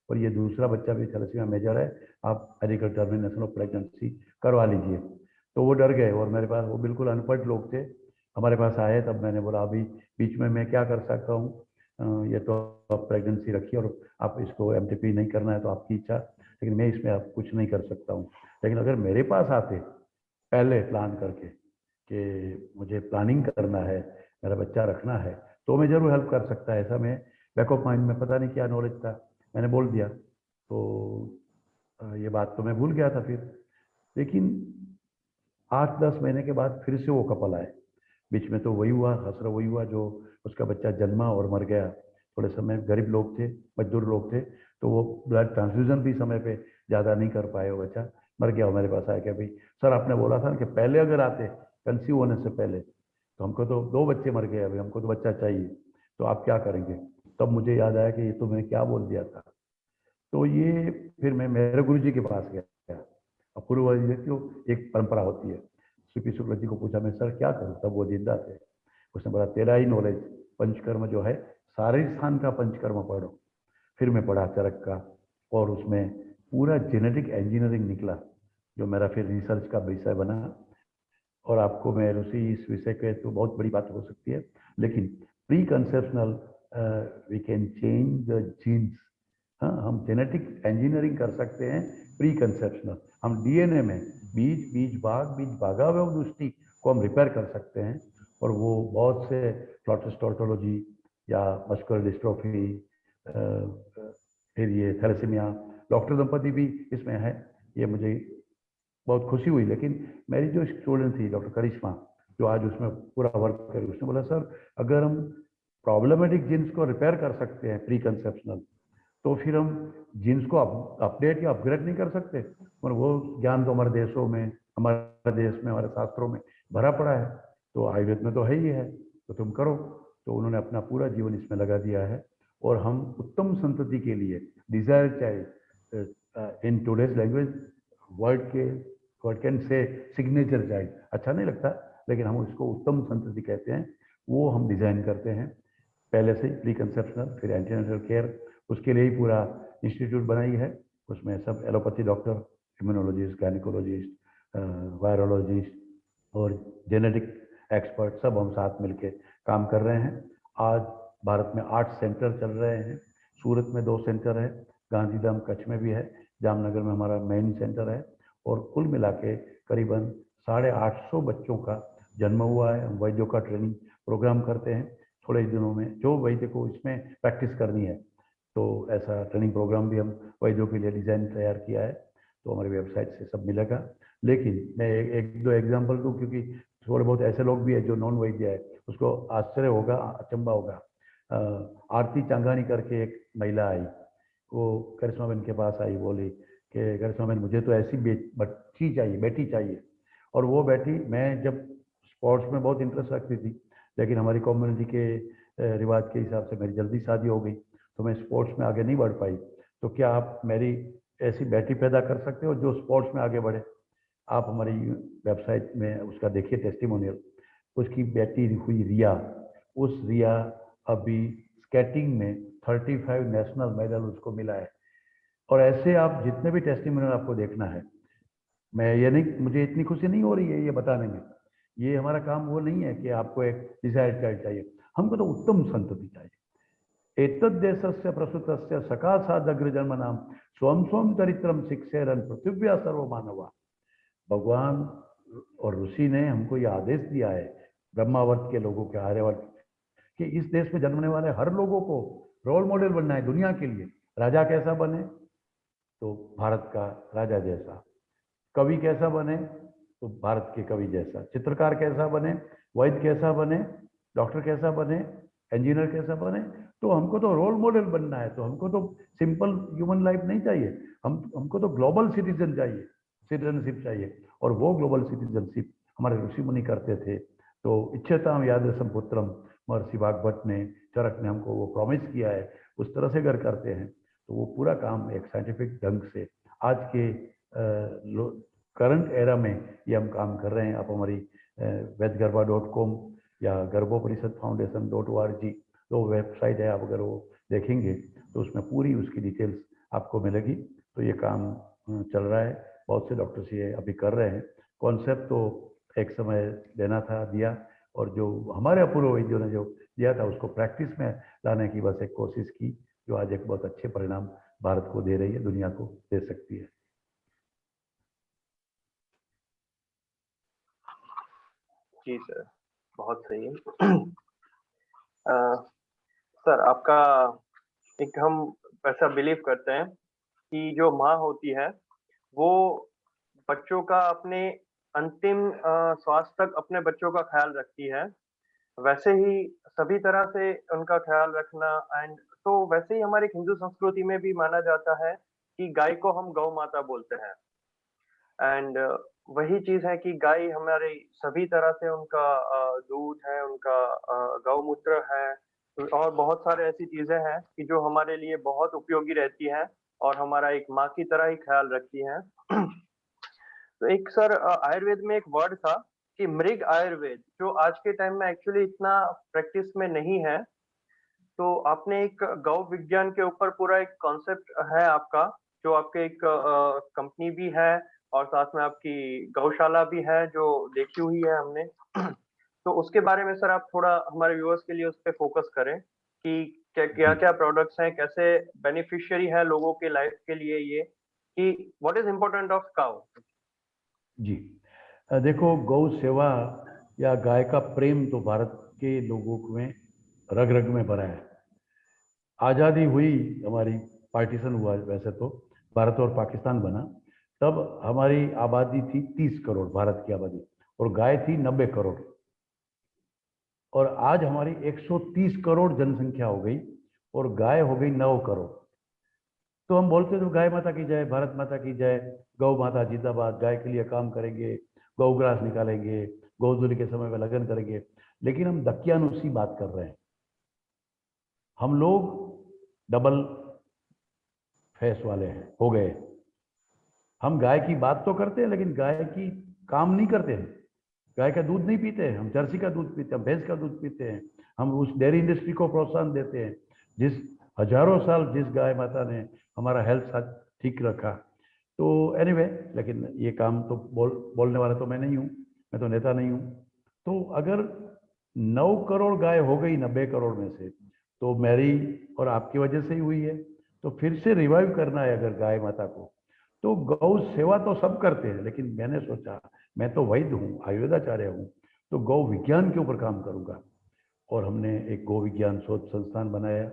और ये दूसरा बच्चा भी थैलेसीमिया मेजर है, आप मेडिकल टर्मिनेशन ऑफ प्रेगनेंसी करवा लीजिए। तो वो डर गए, और मेरे पास वो बिल्कुल अनपढ़ लोग थे, हमारे पास आए। तब मैंने बोला अभी बीच में मैं क्या कर सकता हूँ, ये तो आप प्रेगनेंसी रखिए, और आप इसको एमटीपी नहीं करना है तो आपकी इच्छा, लेकिन मैं इसमें आप कुछ नहीं कर सकता हूँ। लेकिन अगर मेरे पास आते पहले प्लान करके कि मुझे प्लानिंग करना है, मेरा बच्चा रखना है, तो मैं जरूर हेल्प कर सकता है। ऐसा मैं बैक ऑफ माइंड में पता नहीं क्या नॉलेज था, मैंने बोल दिया, तो ये बात तो मैं भूल गया था फिर। लेकिन 8-10 महीने के बाद फिर से वो कपल आए, बीच में तो वही हुआ, हसरा वही हुआ जो उसका बच्चा जन्मा और मर गया। थोड़े समय, गरीब लोग थे, मजदूर लोग थे, तो वो ब्लड ट्रांसफ्यूजन भी समय पे ज़्यादा नहीं कर पाए, वो बच्चा मर गया। वो मेरे पास आया कि भाई सर, आपने बोला था कि पहले अगर आते, कंसीव होने से पहले, तो हमको तो 2 बच्चे मर गए, अभी हमको तो बच्चा चाहिए, तो आप क्या करेंगे? तब मुझे याद आया कि ये तो मैंने क्या बोल दिया था। तो ये फिर मैं मेरे गुरु जी के पास गया। अपूर्व जी की एक परंपरा होती है, सीपी शुक्ल जी को पूछा मैं, सर क्या करूँ? तब वो जिंदा थे। उसने बोला तेरा ही नॉलेज, पंचकर्म जो है, सारे स्थान का पंचकर्म पढ़ो। फिर मैं पढ़ा चरक का, और उसमें पूरा जेनेटिक इंजीनियरिंग निकला, जो मेरा फिर रिसर्च का विषय बना। और आपको मैं ऋषि इस विषय के तो बहुत बड़ी बात हो सकती है, लेकिन pre conceptional we can change the genes. हाँ, हम जेनेटिक इंजीनियरिंग कर सकते हैं प्री कंसेप्शनल। हम डीएनए में बीज भागावयव दृष्टि को हम रिपेयर कर सकते हैं, और वो बहुत से प्लॉटिस्टॉटोलॉजी या मस्कुलर डिस्ट्रोफी, फिर ये थैलेसीमिया, डॉक्टर दंपति भी इसमें है। ये मुझे बहुत खुशी हुई। लेकिन मेरी जो स्टूडेंट थी डॉक्टर करिश्मा, जो आज उसमें पूरा वर्क करे, उसने बोला सर अगर हम प्रॉब्लमेटिक जीन्स को रिपेयर कर सकते हैं प्री कंसेप्शनल, तो फिर हम जीन्स को अपडेट या अपग्रेड नहीं कर सकते? और वो ज्ञान तो हमारे देशों में, हमारे देश में, हमारे शास्त्रों में भरा पड़ा है, तो आयुर्वेद में तो है ही है, तो तुम करो। तो उन्होंने अपना पूरा जीवन इसमें लगा दिया है। और हम उत्तम संतति के लिए desire child, in today's language word can say signature child, अच्छा नहीं लगता, लेकिन हम उसको उत्तम संतति कहते हैं, वो हम डिजाइन करते हैं पहले से प्री कंसेप्शनल, फिर एंटीनेटल केयर, उसके लिए ही पूरा इंस्टीट्यूट बनाई है। उसमें सब allopathy doctor, immunologist, gynaecologist, virologist और जेनेटिक एक्सपर्ट सब हम साथ मिलके काम कर रहे हैं। आज भारत में 8 सेंटर चल रहे हैं। सूरत में 2 सेंटर है, गांधीधाम कच्छ में भी है, जामनगर में हमारा मेन सेंटर है। और कुल मिला के करीबन 850 बच्चों का जन्म हुआ है। हम वैद्यों का ट्रेनिंग प्रोग्राम करते हैं थोड़े ही दिनों में, जो वैद्य को इसमें प्रैक्टिस करनी है, तो ऐसा ट्रेनिंग प्रोग्राम भी हम वैद्यों के लिए डिज़ाइन तैयार किया है, तो हमारी वेबसाइट से सब मिलेगा। लेकिन मैं एक दो एग्जांपल दूं, क्योंकि थोड़े बहुत ऐसे लोग भी है जो नॉन वैद्य है, उसको आश्चर्य होगा, अचंबा होगा। आरती चांगानी करके एक महिला आई, वो करिश्मा बहन के पास आई, बोली कि करिश्मा बहन मुझे तो ऐसी बच्ची चाहिए, बेटी चाहिए। और वो बेटी, मैं जब स्पोर्ट्स में बहुत इंटरेस्ट रखती थी, लेकिन हमारी कम्युनिटी के रिवाज के हिसाब से मेरी जल्दी शादी हो गई, तो मैं स्पोर्ट्स में आगे नहीं बढ़ पाई। तो क्या आप मेरी ऐसी बेटी पैदा कर सकते हो जो स्पोर्ट्स में आगे बढ़े? आप हमारी वेबसाइट में उसका देखिए टेस्टिमोनियल। उसकी बेटी हुई रिया, उस रिया अभी स्केटिंग में 35 नेशनल मेडल उसको मिला है। और ऐसे आप जितने भी टेस्टिमोनियल आपको देखना है, मैं ये नहीं, मुझे इतनी खुशी नहीं हो रही है ये बताने में, ये हमारा काम वो नहीं है कि आपको एक डिजायर चाइल्ड चाहिए, हमको तो उत्तम संतति चाहिए। एतद्देशस्य प्रसूतस्य सकाशादग्रजन्मनाम स्वम स्वम चरित्रम शिक्षेरन पृथिव्या सर्व मानवा। भगवान और ऋषि ने हमको ये आदेश दिया है, ब्रह्मावर्त के लोगों के, आर्यवर्त, कि इस देश में जन्मने वाले हर लोगों को रोल मॉडल बनना है दुनिया के लिए। राजा कैसा बने? तो भारत का राजा जैसा। कवि कैसा बने? तो भारत के कवि जैसा। चित्रकार कैसा बने? वैद्य कैसा बने? डॉक्टर कैसा बने? इंजीनियर कैसा बने? तो हमको तो रोल मॉडल बनना है, तो हमको तो सिंपल ह्यूमन लाइफ नहीं चाहिए, हमको तो ग्लोबल सिटीजन चाहिए, सिटीजनशिप चाहिए। और वो ग्लोबल सिटीजनशिप हमारे ऋषि मुनि करते थे। तो इच्छताम यादृशम पुत्रम, महर्षि भागवत ने, चरक ने हमको वो प्रॉमिस किया है, उस तरह से अगर करते हैं तो वो पूरा काम एक साइंटिफिक ढंग से आज के करंट एरा में ये हम काम कर रहे हैं। आप हमारी वैद्यगर्भा.com या गर्भोपरिषद फाउंडेशन.org जो वेबसाइट है, आप अगर वो देखेंगे तो उसमें पूरी उसकी डिटेल्स आपको मिलेगी। तो ये काम चल रहा है, बहुत से डॉक्टर्स ये अभी कर रहे हैं। कॉन्सेप्ट तो एक समय देना था, दिया, और जो हमारे अपूर्व वैद्यों ने जो दिया था उसको प्रैक्टिस में लाने की बस एक कोशिश की, जो आज एक बहुत अच्छे परिणाम भारत को दे रही है, दुनिया को दे सकती है। जी सर, बहुत सही है। सर, आपका एक हम ऐसा बिलीव करते हैं कि जो माँ होती है वो बच्चों का अपने अंतिम श्वास तक अपने बच्चों का ख्याल रखती है। वैसे ही सभी तरह से उनका ख्याल रखना, एंड तो वैसे ही हमारी हिंदू संस्कृति में भी माना जाता है कि गाय को हम गौ माता बोलते हैं। एंड वही चीज है कि गाय हमारे सभी तरह से उनका दूध है, उनका गौमूत्र है, और बहुत सारे ऐसी चीजें हैं कि जो हमारे लिए बहुत उपयोगी रहती हैं और हमारा एक माँ की तरह ही ख्याल रखती हैं। तो एक सर आयुर्वेद में एक वर्ड था कि मृग आयुर्वेद, जो आज के टाइम में एक्चुअली इतना प्रैक्टिस में नहीं है। तो आपने एक गौ विज्ञान के ऊपर पूरा एक कॉन्सेप्ट है आपका, जो आपके एक कंपनी भी है और साथ में आपकी गौशाला भी है जो देखी हुई है हमने। तो उसके बारे में सर आप थोड़ा हमारे व्यूअर्स के लिए उस पर फोकस करें कि क्या क्या प्रोडक्ट्स हैं, कैसे बेनिफिशियरी है लोगों के लाइफ के लिए ये, कि what is important of cow. जी, देखो, गौ सेवा या गाय का प्रेम तो भारत के लोगों में रग रग में भरा है। आज़ादी हुई, हमारी पार्टीशन हुआ, वैसे तो भारत और पाकिस्तान बना, तब हमारी आबादी थी 30 करोड़, भारत की आबादी, और गाय थी 90 करोड़। और आज हमारी 130 करोड़ जनसंख्या हो गई और गाय हो गई 9 करोड़। तो हम बोलते तो गाय माता की जय, भारत माता की जय, गौ माता जिंदाबाद, गाय के लिए काम करेंगे, गौग्रास निकालेंगे, गोधूली के समय में लगन करेंगे, लेकिन हम दकियानुसी बात कर रहे हैं। हम लोग डबल फेस वाले हैं हो गए। हम गाय की बात तो करते हैं लेकिन गाय की काम नहीं करते हैं। गाय का दूध नहीं पीते हैं, हम जर्सी का दूध पीते हैं, भैंस का दूध पीते हैं। हम उस डेयरी इंडस्ट्री को प्रोत्साहन देते हैं जिस हजारों साल जिस गाय माता ने हमारा हेल्थ ठीक रखा। तो एनीवे, लेकिन ये काम तो बोलने वाला तो मैं नहीं हूँ, मैं तो नेता नहीं हूँ। तो अगर 9 करोड़ गाय हो गई 90 करोड़ में से, तो मेरी और आपकी वजह से ही हुई है। तो फिर से रिवाइव करना है अगर गाय माता को, तो गौ सेवा तो सब करते हैं, लेकिन मैंने सोचा मैं तो वैद्य हूँ, आयुर्वेदाचार्य हूँ, तो गौ विज्ञान के ऊपर काम करूँगा। और हमने एक गौ विज्ञान शोध संस्थान बनाया।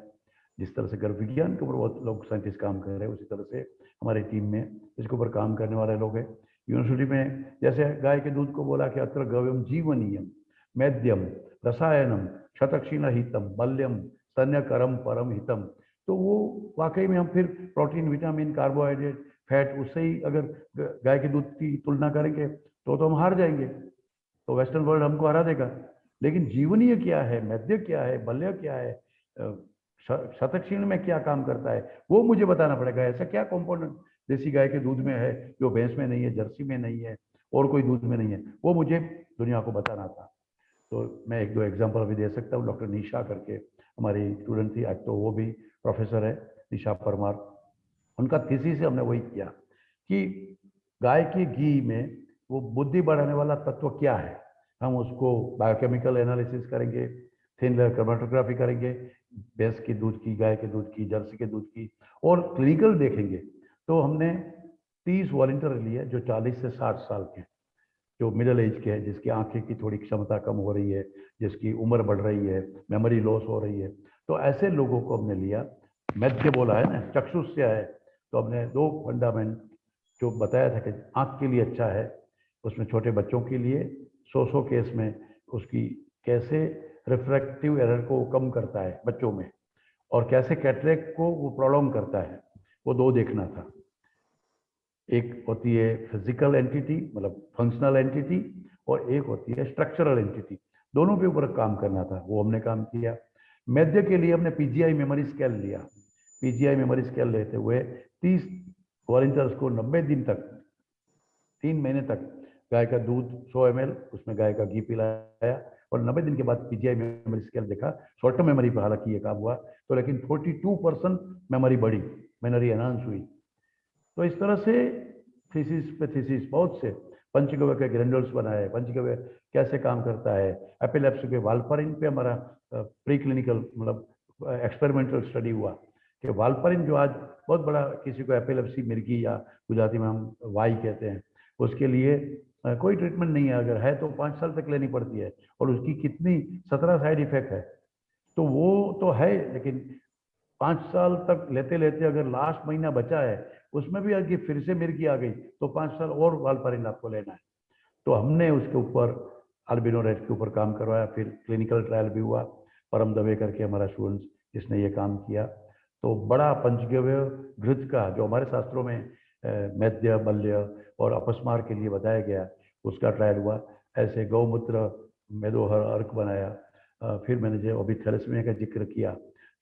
जिस तरह से गर्भ विज्ञान के ऊपर बहुत लोग साइंटिस्ट काम कर रहे हैं, उसी तरह से हमारी टीम में इसके ऊपर काम करने वाले लोग हैं। यूनिवर्सिटी में जैसे गाय के दूध को बोला कि अत्र गव्यम जीवनीयम मैद्यम रसायनम शतक्षीण हितम बल्यम स्तन्यकरम परम हितम, तो वो वाकई में हम फिर प्रोटीन, विटामिन, कार्बोहाइड्रेट, फैट, उससे ही अगर गाय के दूध की तुलना करेंगे तो हम हार जाएंगे, तो वेस्टर्न वर्ल्ड हमको हरा देगा। लेकिन जीवनीय क्या है, मैद्य क्या है, बल्य क्या है, शतक्षीण में क्या काम करता है, वो मुझे बताना पड़ेगा। ऐसा क्या कंपोनेंट देसी गाय के दूध में है जो भैंस में नहीं है, जर्सी में नहीं है और कोई दूध में नहीं है, वो मुझे दुनिया को बताना था। तो मैं 1-2 एग्जांपल अभी दे सकता हूँ। डॉक्टर निशा करके हमारी स्टूडेंट थी, आज तो वो भी प्रोफेसर है, निशा परमार। उनका थीसिस से हमने वही किया कि गाय के घी में वो बुद्धि बढ़ाने वाला तत्व क्या है। हम उसको बायोकेमिकल एनालिसिस करेंगे, थिन लेयर क्रोमेटोग्राफी करेंगे, भैंस के दूध की, गाय के दूध की, जर्सी के दूध की, और क्लिनिकल देखेंगे। तो हमने 30 वॉलंटियर लिए जो 40 से 60 साल के, जो मिडिल एज के हैं, जिसकी आंखें की थोड़ी क्षमता कम हो रही है, जिसकी उम्र बढ़ रही है, मेमोरी लॉस हो रही है, तो ऐसे लोगों को हमने लिया। मैद्य बोला है ना, चक्षुष है, तो हमने 2 फंडामेंट जो बताया था कि आंख के लिए अच्छा है, उसमें छोटे बच्चों के लिए 100 केस में उसकी कैसे रिफ्रैक्टिव एरर को कम करता है बच्चों में, और कैसे कैटरेक्ट को वो प्रोलॉन्ग करता है, वो 2 देखना था। एक होती है फिजिकल एंटिटी, मतलब फंक्शनल एंटिटी, और एक होती है स्ट्रक्चरल एंटिटी। दोनों के ऊपर काम करना था, वो हमने काम किया। मैद्य के लिए हमने पीजीआई मेमोरी स्केल लिया। पीजीआई मेमोरी स्केल लेते हुए 30 वॉलंटियर्स को 90 दिन तक, 3 महीने तक गाय का दूध 100 ml, उसमें गाय का घी पिलाया, और 90 दिन के बाद पीजीआई मेमोरी स्केल देखा। शॉर्ट टर्म मेमोरी पर हालांकि ये काम हुआ, तो लेकिन 42% मेमोरी बढ़ी, मेमोरी एनहांस हुई। तो इस तरह से थीसिस पे थीसिस, बहुत से पंचगव्य के ग्रैन्युल्स बनाए, पंचगव्य कैसे काम करता है, एपिलेप्सी के वाल्पारिन पे हमारा प्री क्लिनिकल मतलब एक्सपेरिमेंटल स्टडी हुआ कि वाल्पारिन जो आज बहुत बड़ा, किसी को एपिलेप्सी, मिर्गी या गुजराती में हम वाई कहते हैं, उसके लिए कोई ट्रीटमेंट नहीं है, अगर है तो 5 साल तक लेनी पड़ती है, और उसकी कितनी 17 साइड इफेक्ट है। तो वो तो है, लेकिन 5 साल तक लेते लेते अगर लास्ट महीना बचा है उसमें भी अगर फिर से मिर्गी आ गई तो 5 साल और वाल्पारिन आपको लेना है। तो हमने उसके ऊपर अल्बिनो रेट के ऊपर काम करवाया, फिर क्लिनिकल ट्रायल भी हुआ। परम दवे करके हमारा स्टूडेंट जिसने ये काम किया, तो बड़ा पंचगव्य घृत का जो हमारे शास्त्रों में मैद्य, बल्य और अपस्मार के लिए बताया गया, उसका ट्रायल हुआ। ऐसे गौमूत्र, मेदोहर, अर्क बनाया। फिर मैंने जो अभी थैलेसीमिया का जिक्र किया,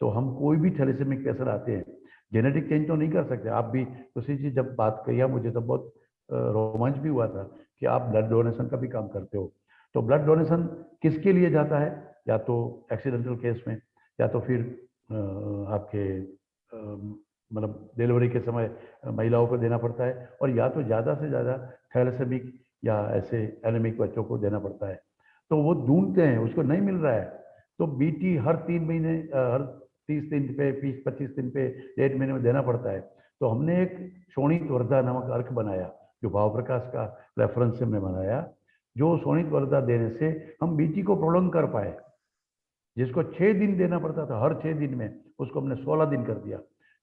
तो हम कोई भी थैलेसीमिक पेशेंट आते हैं, जेनेटिक चेंज तो नहीं कर सकते। आप भी उसी चीज जब बात कही, मुझे तो बहुत रोमांच भी हुआ था कि आप ब्लड डोनेशन का भी काम करते हो। तो ब्लड डोनेशन किसके लिए जाता है, या तो एक्सीडेंटल केस में, या तो फिर आपके मतलब डिलीवरी के समय महिलाओं को देना पड़ता है, और या तो ज़्यादा से ज़्यादा थैलेसेमिक या ऐसे एनीमिक बच्चों को देना पड़ता है। तो वो ढूंढते हैं, उसको नहीं मिल रहा है, तो बीटी हर 3 महीने, हर 30 दिन पे, 20-25 दिन पे, 1.5 महीने में देना पड़ता है। तो हमने एक शोणित वर्धा नामक अर्क बनाया, जो भाव प्रकाश का रेफरेंस से हमने बनाया, जो शोणित वर्धा देने से हम बीटी को प्रोलॉन्ग कर पाए। जिसको 6 दिन देना पड़ता था, हर 6 दिन में, उसको हमने 16 दिन कर दिया।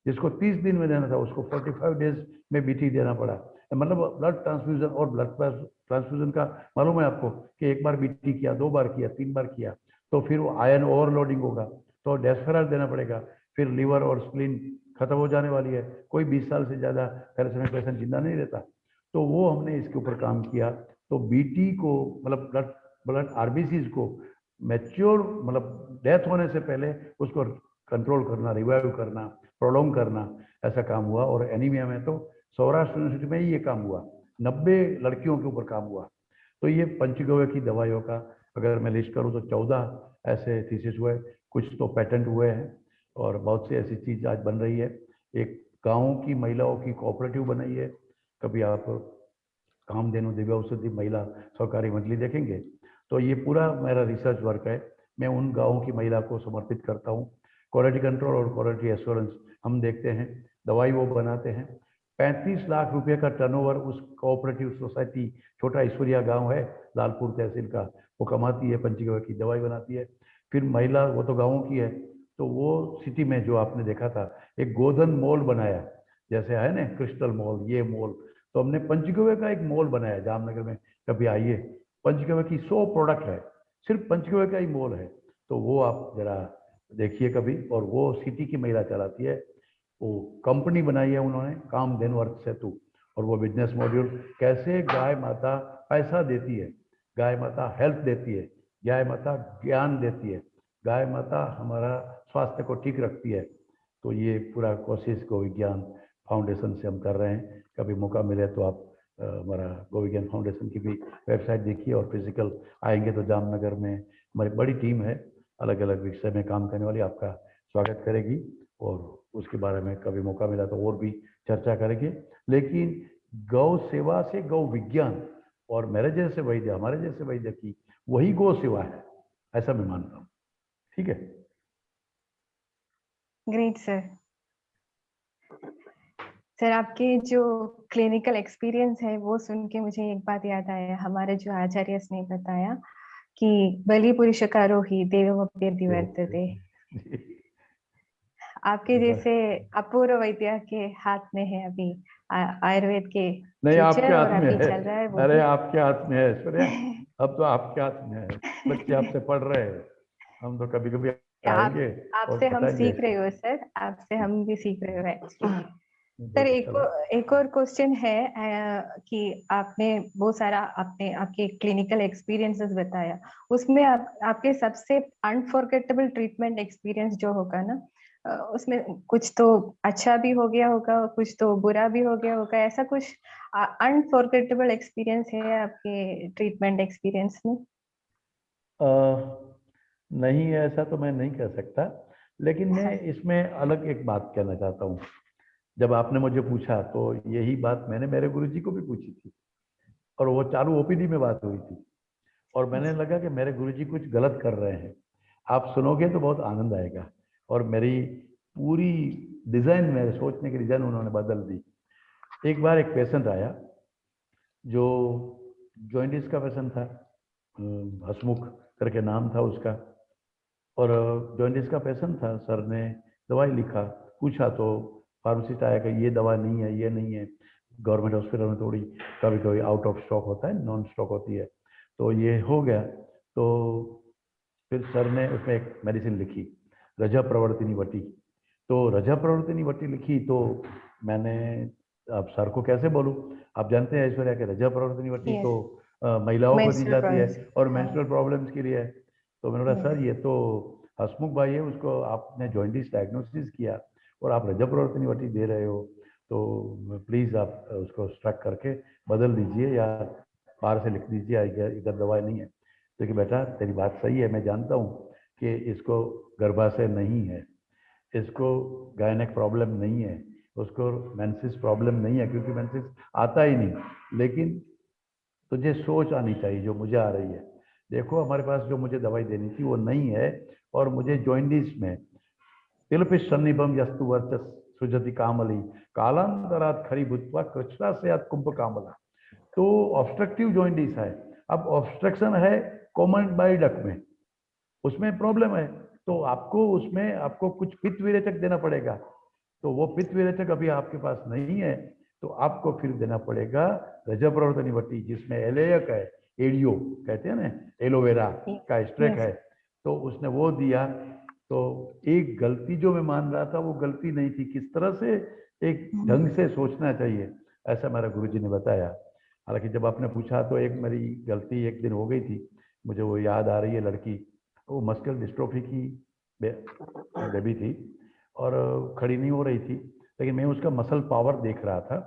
जिसको 30 दिन में देना था, उसको 45 डेज में बीटी देना पड़ा। मतलब ब्लड ट्रांसफ्यूजन, और ब्लड ट्रांसफ्यूजन का मालूम है आपको कि 1 बार बीटी किया, 2 बार किया, 3 बार किया, तो फिर वो आयरन ओवरलोडिंग होगा तो डेस्फेराल देना पड़ेगा, फिर लीवर और स्प्लीन खत्म हो जाने वाली है, कोई 20 साल से ज़्यादा थैलेसीमिया पेशेंट जिंदा नहीं रहता। तो वो हमने इसके ऊपर काम किया। तो बीटी को मतलब ब्लड आरबीसीज को मैच्योर मतलब डेथ होने से पहले उसको कंट्रोल करना, रिवाइव करना, प्रोलॉन्ग करना, ऐसा काम हुआ। और एनीमिया में तो सौराष्ट्र यूनिवर्सिटी में ही ये काम हुआ, 90 लड़कियों के ऊपर काम हुआ। तो ये पंचगव्य की दवाइयों का अगर मैं लिस्ट करूँ तो 14 ऐसे थीसिस हुए, कुछ तो पेटेंट हुए हैं और बहुत सी ऐसी चीज आज बन रही है। एक गाँव की महिलाओं की कोऑपरेटिव बनाई है, कभी आप कामधेनु दिव्य औषधि महिला सहकारी मंडली देखेंगे तो ये पूरा मेरा रिसर्च वर्क है। मैं उन गाँवों की महिला को समर्पित करता हूँ। क्वालिटी कंट्रोल और क्वालिटी एश्योरेंस हम देखते हैं, दवाई वो बनाते हैं। 35 लाख रुपए का टर्नओवर उस कोऑपरेटिव सोसाइटी, छोटा ईश्वरिया गांव है लालपुर तहसील का, वो कमाती है, पंचगव्य की दवाई बनाती है। फिर महिला, वो तो गाँवों की है, तो वो सिटी में जो आपने देखा था एक गोधन मॉल बनाया, जैसे है ना क्रिस्टल मॉल, ये मॉल, तो हमने पंचगव्य का एक मॉल बनाया जामनगर में। कभी आइए, पंचगव्य की 100 प्रोडक्ट है, सिर्फ पंचगव्य का ही मॉल है, तो वो आप जरा देखिए कभी। और वो सिटी की महिला चलाती है, वो कंपनी बनाई है उन्होंने, कामधेनु अर्थ सेतु। और वो बिजनेस मॉड्यूल कैसे गाय माता पैसा देती है, गाय माता हेल्थ देती है, गाय माता ज्ञान देती है, गाय माता हमारा स्वास्थ्य को ठीक रखती है। तो ये पूरा कोशिश गोविज्ञान फाउंडेशन से हम कर रहे हैं। कभी मौका मिले तो आप हमारा गोविज्ञान फाउंडेशन की भी वेबसाइट देखिए, और फिजिकल आएंगे तो जामनगर में हमारी बड़ी टीम है, अलग अलग विषय में काम करने वाली, आपका स्वागत करेगी। और उसके बारे में कभी मौका मिला तो और भी चर्चा करेंगे। लेकिन गौ सेवा से गौ विज्ञान और मेरे जैसे वैद्य, हमारे जैसे वैद्य की वही गौ सेवा है, ऐसा मैं मानता हूँ। ठीक है, ग्रेट सर। सर, आपके जो क्लिनिकल एक्सपीरियंस है वो सुन के मुझे एक बात याद आया, हमारे जो आचार्य ने बताया कि बलि पुरुषकारो ही देवमप्यर्धि वर्तते। आपके जैसे अपूर्व वैद्य के हाथ में है अभी आयुर्वेद के नहीं, आपके फ्यूचर, और हाथ में अभी है। चल रहा है वो अरे भी। आपके हाथ में है ऐश्वर्या, अब तो आपके हाथ में है। बच्चे आपसे पढ़ रहे हैं, हम तो कभी कभी आएंगे आपसे और हम बताएंगे। सीख रहे हो सर, आपसे हम भी सीख रहे हो एक्चुअली। सर, बहुत अच्छा लगा। एक और क्वेश्चन है कि आपने बहुत सारा आपके क्लिनिकल एक्सपीरियंसेस बताया, उसमें आपके सबसे अनफॉरगेटेबल ट्रीटमेंट एक्सपीरियंस जो होगा ना, उसमें कुछ तो अच्छा भी हो गया होगा, कुछ तो बुरा भी हो गया होगा, ऐसा कुछ अनफॉरगेटेबल एक्सपीरियंस है आपके ट्रीटमेंट एक्सपीरियंस में? नहीं, ऐसा तो मैं नहीं कह सकता, लेकिन मैं इसमें अलग एक बात कहना चाहता हूँ। जब आपने मुझे पूछा तो यही बात मैंने मेरे गुरुजी को भी पूछी थी, और वो चालू ओपीडी में बात हुई थी, और मैंने लगा कि मेरे गुरुजी कुछ गलत कर रहे हैं। आप सुनोगे तो बहुत आनंद आएगा, और मेरी पूरी डिजाइन, मेरे सोचने की डिजाइन उन्होंने बदल दी। एक बार एक पेशेंट आया जो जॉइंटिस का पेशेंट था, हसमुख करके नाम था उसका, और जॉइंटिस का पेशेंट था। सर ने दवाई लिखा, पूछा तो फार्मासिस्ट आया कि ये दवा नहीं है, ये नहीं है। गवर्नमेंट हॉस्पिटल में थोड़ी कभी कभी आउट ऑफ स्टॉक होता है, नॉन स्टॉक होती है, तो ये हो गया। तो फिर सर ने उसमें एक मेडिसिन लिखी, रजा प्रवर्तिनी वटी। तो रजा प्रवर्तिनी वटी लिखी तो मैंने, अब सर को कैसे बोलूं, आप जानते हैं ऐश्वर्या के रजा प्रवर्तिनी वटी Yes. तो महिलाओं को दी Menstrual जाती है problems. और हाँ। मेंस्ट्रुअल प्रॉब्लम्स के लिए है। तो मैंने बोला Yes. सर ये तो हसमुख भाई है, उसको आपने जॉइंटिस डायग्नोसिस किया और आप रजा प्रवर्तिनी वटी दे रहे हो, तो प्लीज आप उसको स्ट्रक करके बदल दीजिए या बाहर से लिख दीजिए, इधर दवाई नहीं है। तो कि बेटा तेरी बात सही है, मैं जानता हूँ कि इसको गर्भाशय नहीं है, इसको गायनेक प्रॉब्लम नहीं है, उसको मेंसिस प्रॉब्लम नहीं है, क्योंकि मेंसिस आता ही नहीं, लेकिन तुझे सोच आनी चाहिए जो मुझे आ रही है। देखो हमारे पास जो मुझे दवाई देनी थी वो नहीं है, और मुझे जॉइंटिस में तिलपिश सन्निभम यस्तु वर्चस सुजति कामली कालांतरात खरी भूतवा कृष्णा से कुंभ कामला। तो ऑब्स्ट्रक्टिव जॉइंटिस है। अब ऑब्स्ट्रक्शन है कॉमन बाइल डक्ट में, उसमें प्रॉब्लम है, तो आपको उसमें आपको कुछ पित्त विरेचक देना पड़ेगा। तो वो पित्त विरेचक अभी आपके पास नहीं है, तो आपको फिर देना पड़ेगा रजा प्रवर्तनी वटी, जिसमें एलेयक है, एडियो कहते हैं ना, एलोवेरा का एक्सट्रैक्ट Yes. है, तो उसने वो दिया। तो एक गलती जो मैं मान रहा था वो गलती नहीं थी, किस तरह से एक ढंग से सोचना चाहिए, ऐसा मेरा गुरुजी ने बताया। हालांकि जब आपने पूछा तो एक मेरी गलती एक दिन हो गई थी, मुझे वो याद आ रही है। लड़की वो मस्कुलर डिस्ट्रोफी की बेबी थी और खड़ी नहीं हो रही थी, लेकिन मैं उसका मसल पावर देख रहा था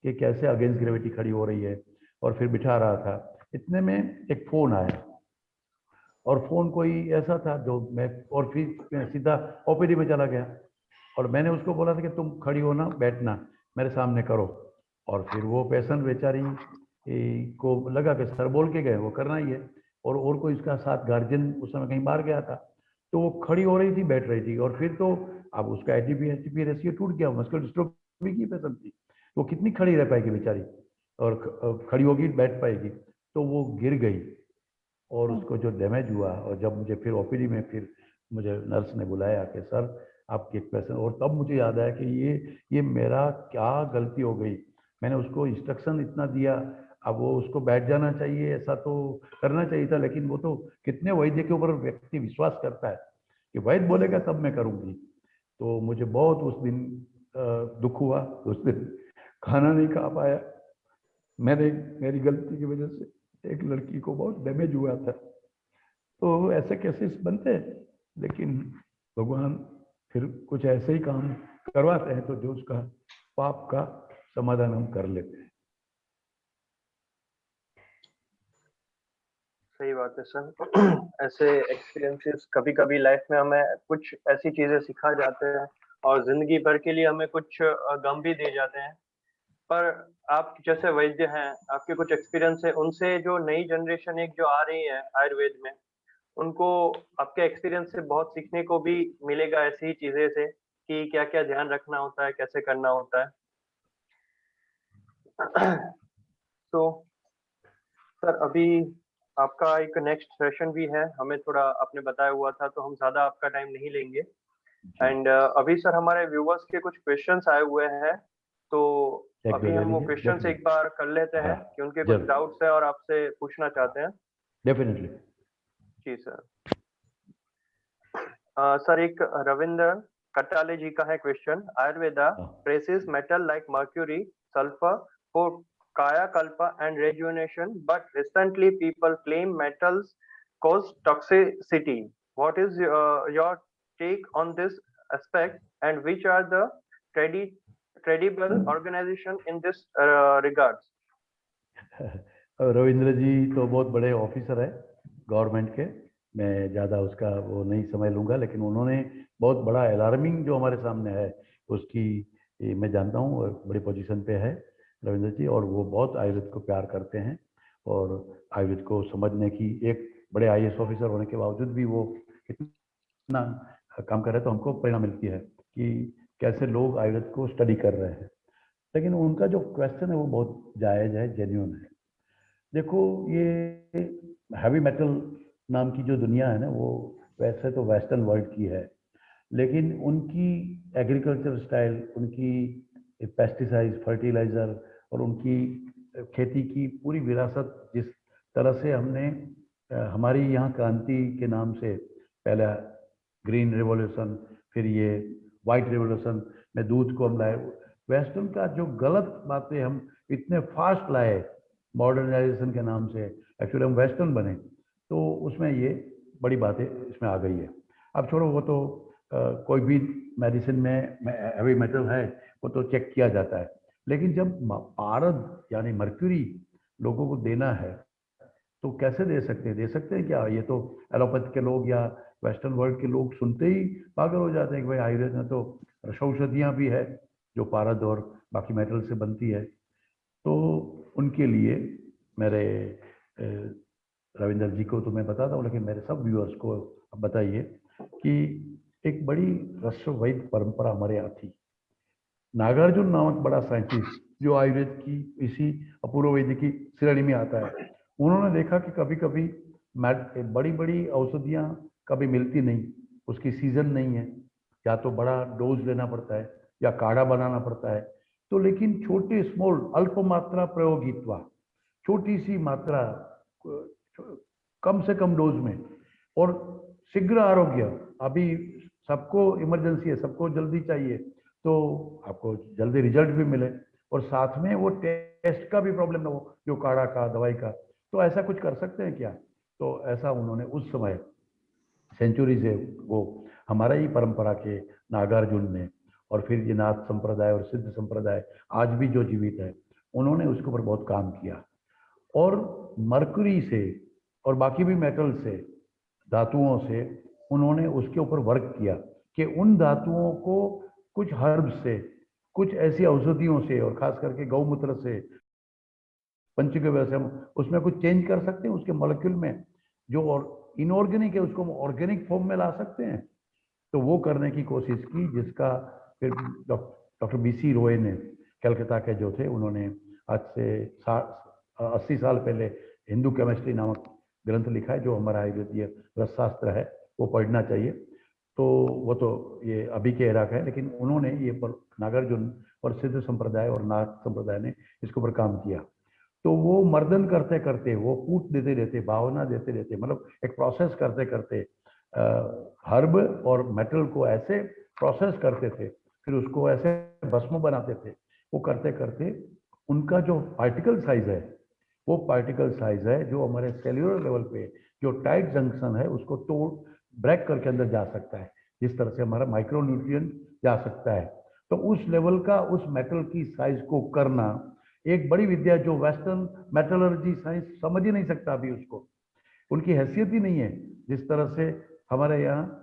कि कैसे अगेंस्ट ग्रेविटी खड़ी हो रही है, और फिर बिठा रहा था। इतने में एक फोन आया, और फोन कोई ऐसा था जो मैं, और फिर मैं सीधा ओपीडी में चला गया, और मैंने उसको बोला था कि तुम खड़ी हो ना, बैठना, मेरे सामने करो। और फिर वो पेशेंट बेचारी को लगा कि सर बोल के गए, वो करना ही है। और कोई उसका साथ गार्जियन उस समय कहीं बाहर गया था, तो वो खड़ी हो रही थी, बैठ रही थी, और फिर तो अब उसका एटीपी रेशियो टूट गया, मस्कुलर डिस्ट्रोफी की पेशेंट थी, वो कितनी खड़ी रह पाएगी बेचारी, और खड़ी होगी बैठ पाएगी। तो वो गिर गई, और उसको जो डैमेज हुआ, और जब मुझे फिर ओपीडी में फिर मुझे नर्स ने बुलाया कि सर आपके एक पेशेंट, और तब मुझे याद आया कि ये मेरा क्या गलती हो गई। मैंने उसको इंस्ट्रक्शन इतना दिया, अब वो उसको बैठ जाना चाहिए ऐसा तो करना चाहिए था, लेकिन वो तो कितने वैद्य के ऊपर व्यक्ति विश्वास करता है कि वैद्य बोलेगा तब मैं करूँगी। तो मुझे बहुत उस दिन दुख हुआ, उस दिन खाना नहीं खा पाया। मेरी गलती की वजह से एक लड़की को बहुत डैमेज हुआ था। तो ऐसे केसेस बनते हैं, लेकिन भगवान फिर कुछ ऐसे ही काम करवाते हैं, तो जो उसका पाप का समाधान हम कर लेते हैं। सही बात है सर। ऐसे एक्सपीरियंसेस कभी कभी लाइफ में हमें कुछ ऐसी चीजें सिखा जाते हैं, और जिंदगी भर के लिए हमें कुछ गम भी दे जाते हैं। पर आप जैसे वैद्य हैं, आपके कुछ एक्सपीरियंस है, उनसे जो नई जनरेशन एक जो आ रही है आयुर्वेद में, उनको आपके एक्सपीरियंस से बहुत सीखने को भी मिलेगा ऐसी ही चीजें से, कि क्या क्या ध्यान रखना होता है, कैसे करना होता है। तो सर अभी आपका एक नेक्स्ट सेशन भी है, हमें थोड़ा आपने बताया हुआ था, तो हम ज्यादा आपका टाइम नहीं लेंगे। एंड अभी सर हमारे व्यूवर्स के कुछ क्वेश्चंस आए हुए हैं, तो एक दो अभी ले हम वो लीजिए, क्वेश्चंस एक बार कर लेते हैं, हाँ, कि उनके कुछ जरूर, डाउट्स है और आपसे पूछना चाहते हैं। डेफिनेटली। जी सर। सर एक रविंद्र कटाले जी का है क्वेश्चन। आयुर्वेदा हाँ, traces metal like mercury, sulfur for kayakalpa and rejuvenation, but recently people claim metals cause toxicity. What is your take on this aspect, and which are the credible organization in this regards? Ravindra जी तो बहुत बड़े officer है government के, मैं ज़्यादा उसका वो नहीं समझ लूँगा, लेकिन उन्होंने बहुत बड़ा अलार्मिंग जो हमारे सामने है उसकी मैं जानता हूँ, और बड़ी पोजीशन पे है रविंद्र जी, और वो बहुत आयुर्वेद को प्यार करते हैं, और आयुर्वेद को समझने की, एक बड़े आईएएस ऑफिसर होने के बावजूद भी वो इतना काम कर रहे हैं, तो हमको प्रेरणा मिलती है कि कैसे लोग आयुर्वेद को स्टडी कर रहे हैं। लेकिन उनका जो क्वेश्चन है वो बहुत जायज़ है, जेन्युइन है। देखो, ये हैवी मेटल नाम की जो दुनिया है ना, वो वैसे तो वेस्टर्न वर्ल्ड की है, लेकिन उनकी एग्रीकल्चर स्टाइल, उनकी पेस्टिसाइड, फर्टिलाइज़र, और उनकी खेती की पूरी विरासत, जिस तरह से हमने हमारी यहाँ क्रांति के नाम से पहला ग्रीन रिवॉल्यूशन, फिर ये वाइट रिवॉल्यूशन में दूध को हम लाए, वेस्टर्न का जो गलत बातें हम इतने फास्ट लाए मॉडर्नाइजेशन के नाम से, एक्चुअली हम वेस्टर्न बने, तो उसमें ये बड़ी बातें इसमें आ गई है। अब छोड़ो, वो तो कोई भी मेडिसिन में हैवी मेटल है वो तो चेक किया जाता है, लेकिन जब पारद यानी मर्क्यूरी लोगों को देना है तो कैसे दे सकते हैं? दे सकते हैं क्या? ये तो एलोपैथ के लोग या वेस्टर्न वर्ल्ड के लोग सुनते ही पागल हो जाते हैं कि भाई आयुर्वेद में तो औषधियाँ भी है जो पारद और बाकी मेटल से बनती है। तो उनके लिए मेरे रविंदर जी को तो मैं बताता हूँ, लेकिन मेरे सब व्यूअर्स को आप बताइए कि एक बड़ी रस्ववैद परंपरा हमारे यहाँ थी। नागार्जुन नामक बड़ा साइंटिस्ट जो आयुर्वेद की इसी अपूर्व वैद्य की श्रेणी में आता है, उन्होंने देखा कि कभी कभी बड़ी बड़ी औषधियाँ कभी मिलती नहीं, उसकी सीजन नहीं है, या तो बड़ा डोज लेना पड़ता है या काढ़ा बनाना पड़ता है। तो लेकिन छोटे स्मॉल अल्प मात्रा प्रयोगित्वा, छोटी सी मात्रा, कम से कम डोज में, और शीघ्र आरोग्य, अभी सबको इमरजेंसी है, सबको जल्दी चाहिए, तो आपको जल्दी रिजल्ट भी मिले और साथ में वो टेस्ट का भी प्रॉब्लम ना हो, जो काढ़ा का, दवाई का। तो ऐसा कुछ कर सकते हैं क्या? तो ऐसा उन्होंने उस समय सेंचुरी से, वो हमारा ही परंपरा के नागार्जुन ने और फिर ये नाथ संप्रदाय और सिद्ध संप्रदाय आज भी जो जीवित है, उन्होंने उसके ऊपर बहुत काम किया। और मरकरी से और बाकी भी मेटल से, धातुओं से उन्होंने उसके ऊपर वर्क किया कि उन धातुओं को कुछ हर्ब से, कुछ ऐसी औषधियों से, और खास करके गौमूत्र से, पंचगव्य से हम उसमें कुछ चेंज कर सकते हैं उसके मॉलिक्यूल में, जो और इनऑर्गेनिक है उसको हम ऑर्गेनिक फॉर्म में ला सकते हैं। तो वो करने की कोशिश की, जिसका फिर डॉक्टर BC रॉय ने, कलकत्ता के जो थे, उन्होंने आज से 80 साल पहले हिंदू केमिस्ट्री नामक ग्रंथ लिखा है, जो हमारा आयुर्वेदीय रसशास्त्र है, वो पढ़ना चाहिए। तो वो तो ये अभी के एरा का है, लेकिन उन्होंने ये पर नागार्जुन और सिद्ध संप्रदाय और नाथ संप्रदाय ने इसके ऊपर काम किया। तो वो मर्दन करते करते, वो कूट देते रहते, भावना देते रहते, मतलब एक प्रोसेस करते करते हर्ब और मेटल को ऐसे प्रोसेस करते थे, फिर उसको ऐसे भस्म बनाते थे। वो करते करते उनका जो पार्टिकल साइज है, वो पार्टिकल साइज है जो हमारे सेल्यूलर लेवल पे जो टाइट जंक्शन है उसको तोड़ ब्रेक करके अंदर जा सकता है, जिस तरह से हमारा माइक्रो न्यूट्रिएंट जा सकता है। तो उस लेवल का, उस मेटल की साइज को करना एक बड़ी विद्या, जो वेस्टर्न मेटलर्जी साइंस समझ ही नहीं सकता अभी उसको, उनकी हैसियत ही नहीं है। जिस तरह से हमारे यहाँ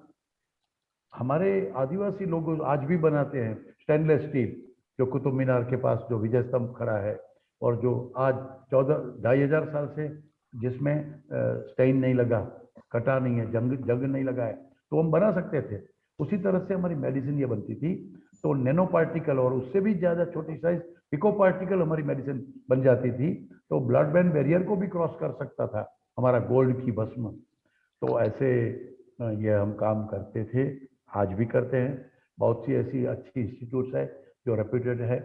हमारे आदिवासी लोग आज भी बनाते हैं स्टेनलेस स्टील, जो कुतुब मीनार के पास जो विजय स्तंभ खड़ा है, और जो आज 14,500 साल से जिसमें स्टेन नहीं लगा, कटा नहीं है, जंग नहीं लगा है, तो हम बना सकते थे। उसी तरह से हमारी मेडिसिन ये बनती थी। तो नैनो पार्टिकल और उससे भी ज़्यादा छोटी साइज पिको पार्टिकल हमारी मेडिसिन बन जाती थी। तो ब्लड ब्रेन बैरियर को भी क्रॉस कर सकता था हमारा गोल्ड की भस्म। तो ऐसे ये हम काम करते थे, आज भी करते हैं। बहुत सी ऐसी अच्छी इंस्टीट्यूट्स है जो रेप्यूटेड है,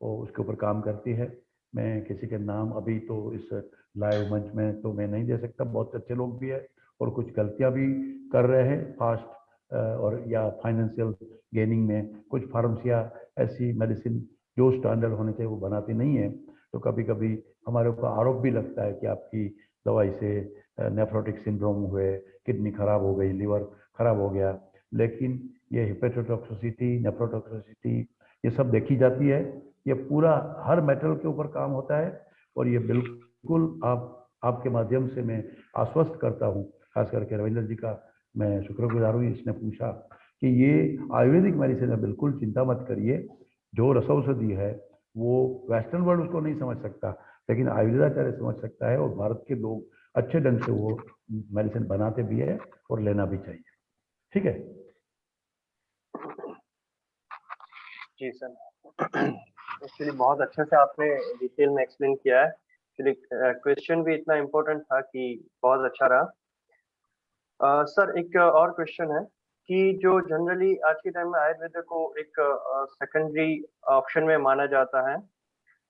वो उसके ऊपर काम करती है। मैं किसी के नाम अभी तो इस लाइव मंच में तो मैं नहीं दे सकता, बहुत अच्छे लोग भी है और कुछ गलतियां भी कर रहे हैं फास्ट और या फाइनेंशियल गेनिंग में। कुछ फार्मेसिया ऐसी मेडिसिन जो स्टैंडर्ड होने चाहिए वो बनाती नहीं है, तो कभी कभी हमारे ऊपर आरोप भी लगता है कि आपकी दवाई से नेफ्रोटिक सिंड्रोम हुए, किडनी खराब हो गई, लिवर खराब हो गया। लेकिन ये हिपेटोटॉक्सिसिटी, नेफ्रोटॉक्सिसिटी, ये सब देखी जाती है। ये पूरा हर मेटल के ऊपर काम होता है और ये बिल्कुल आपके माध्यम से मैं आश्वस्त करता हूँ, खास करके रविंद्र जी का मैं शुक्रगुजार हूँ, इसने पूछा कि ये आयुर्वेदिक मेडिसिन है, बिल्कुल चिंता मत करिए। जो रसौषधि है वो वेस्टर्न वर्ल्ड उसको नहीं समझ सकता, लेकिन आयुर्वेदाचार्य समझ सकता है, और भारत के लोग अच्छे ढंग से वो मेडिसिन बनाते भी है और लेना भी चाहिए। ठीक है जी सर, एक्चुअली बहुत अच्छे से आपने डिटेल में एक्सप्लेन किया है। एक्चुअली क्वेश्चन भी इतना इम्पोर्टेंट था कि बहुत अच्छा रहा। सर एक और क्वेश्चन है कि जो जनरली आज के टाइम में आयुर्वेद को एक सेकेंडरी ऑप्शन में माना जाता है,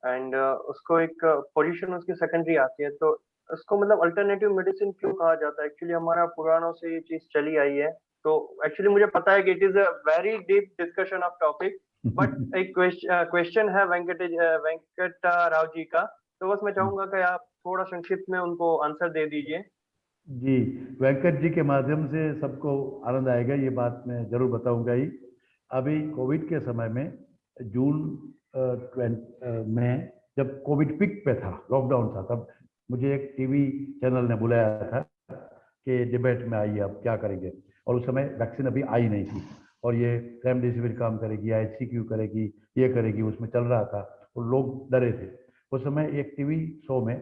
एंड उसको एक पोजीशन उसकी सेकेंडरी आती है, तो उसको मतलब अल्टरनेटिव मेडिसिन क्यों कहा जाता है? एक्चुअली हमारा पुराणों से ये चीज चली आई है। तो एक्चुअली मुझे पता है कि it is a very deep discussion of topic, but एक क्वेश्चन है वेंकट राव जी का, तो बस मैं चाहूंगा कि आप थोड़ा संक्षिप्त में उनको आंसर दे दीजिए। जी, वेंकट जी के माध्यम से सबको आनंद आएगा, ये बात मैं जरूर बताऊंगा ही। अभी कोविड के समय में जून में जब कोविड पिक पे था, लॉकडाउन था, तब मुझे एक टीवी चैनल ने बुलाया था कि डिबेट में आइए, अब क्या करेंगे। और उस समय वैक्सीन अभी आई नहीं थी, और ये रेमडेसिविर काम करेगी, HCQ करेगी, ये करेगी, उसमें चल रहा था, और लोग डरे थे। उस समय एक टीवी शो में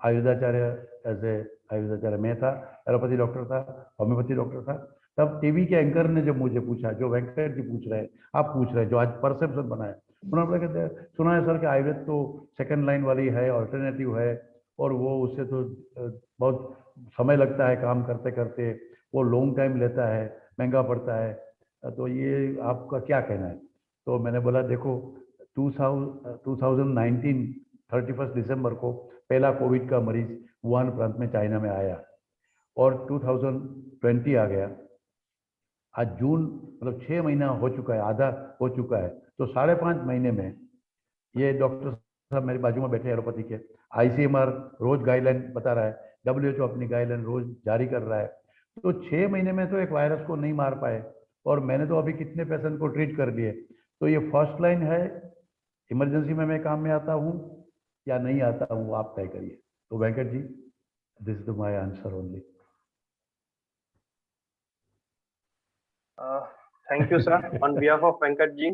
आयुर्वेदाचार्य, एज ए आयुर्वेदाचार्य मैं था, एलोपैथी डॉक्टर था, होम्योपैथी डॉक्टर था। तब टीवी के एंकर ने जब मुझे पूछा, जो वेंकट जी पूछ रहे हैं, आप पूछ रहे हैं, जो आज परसेप्शन बना है, उन्होंने कहते हैं सुना है सर कि आयुर्वेद तो सेकंड लाइन वाली है, ऑल्टरनेटिव है, और वो उससे तो बहुत समय लगता है काम करते करते, वो लॉन्ग टाइम लेता है, महंगा पड़ता है, तो ये आपका क्या कहना है? तो मैंने बोला देखो, 2019 31 दिसंबर को पहला कोविड का मरीज वुहान प्रांत में चाइना में आया, और 2020 आ गया, आज जून मतलब 6 महीना हो चुका है, आधा हो चुका है, तो 5.5 महीने में ये डॉक्टर साहब मेरे बाजू में बैठे एलोपैथी के, आईसीएमआर रोज गाइडलाइन बता रहा है, डब्ल्यूएचओ अपनी गाइडलाइन रोज जारी कर रहा है, तो 6 महीने में तो एक वायरस को नहीं मार पाए, और मैंने तो अभी कितने पेशेंट को ट्रीट कर लिए। तो ये फर्स्ट लाइन है, इमरजेंसी में मैं काम में आता हूँ या नहीं आता हूँ, आप तय करिए। तो Venkat ji, this is my answer only. Thank you sir, on behalf of Venkat ji.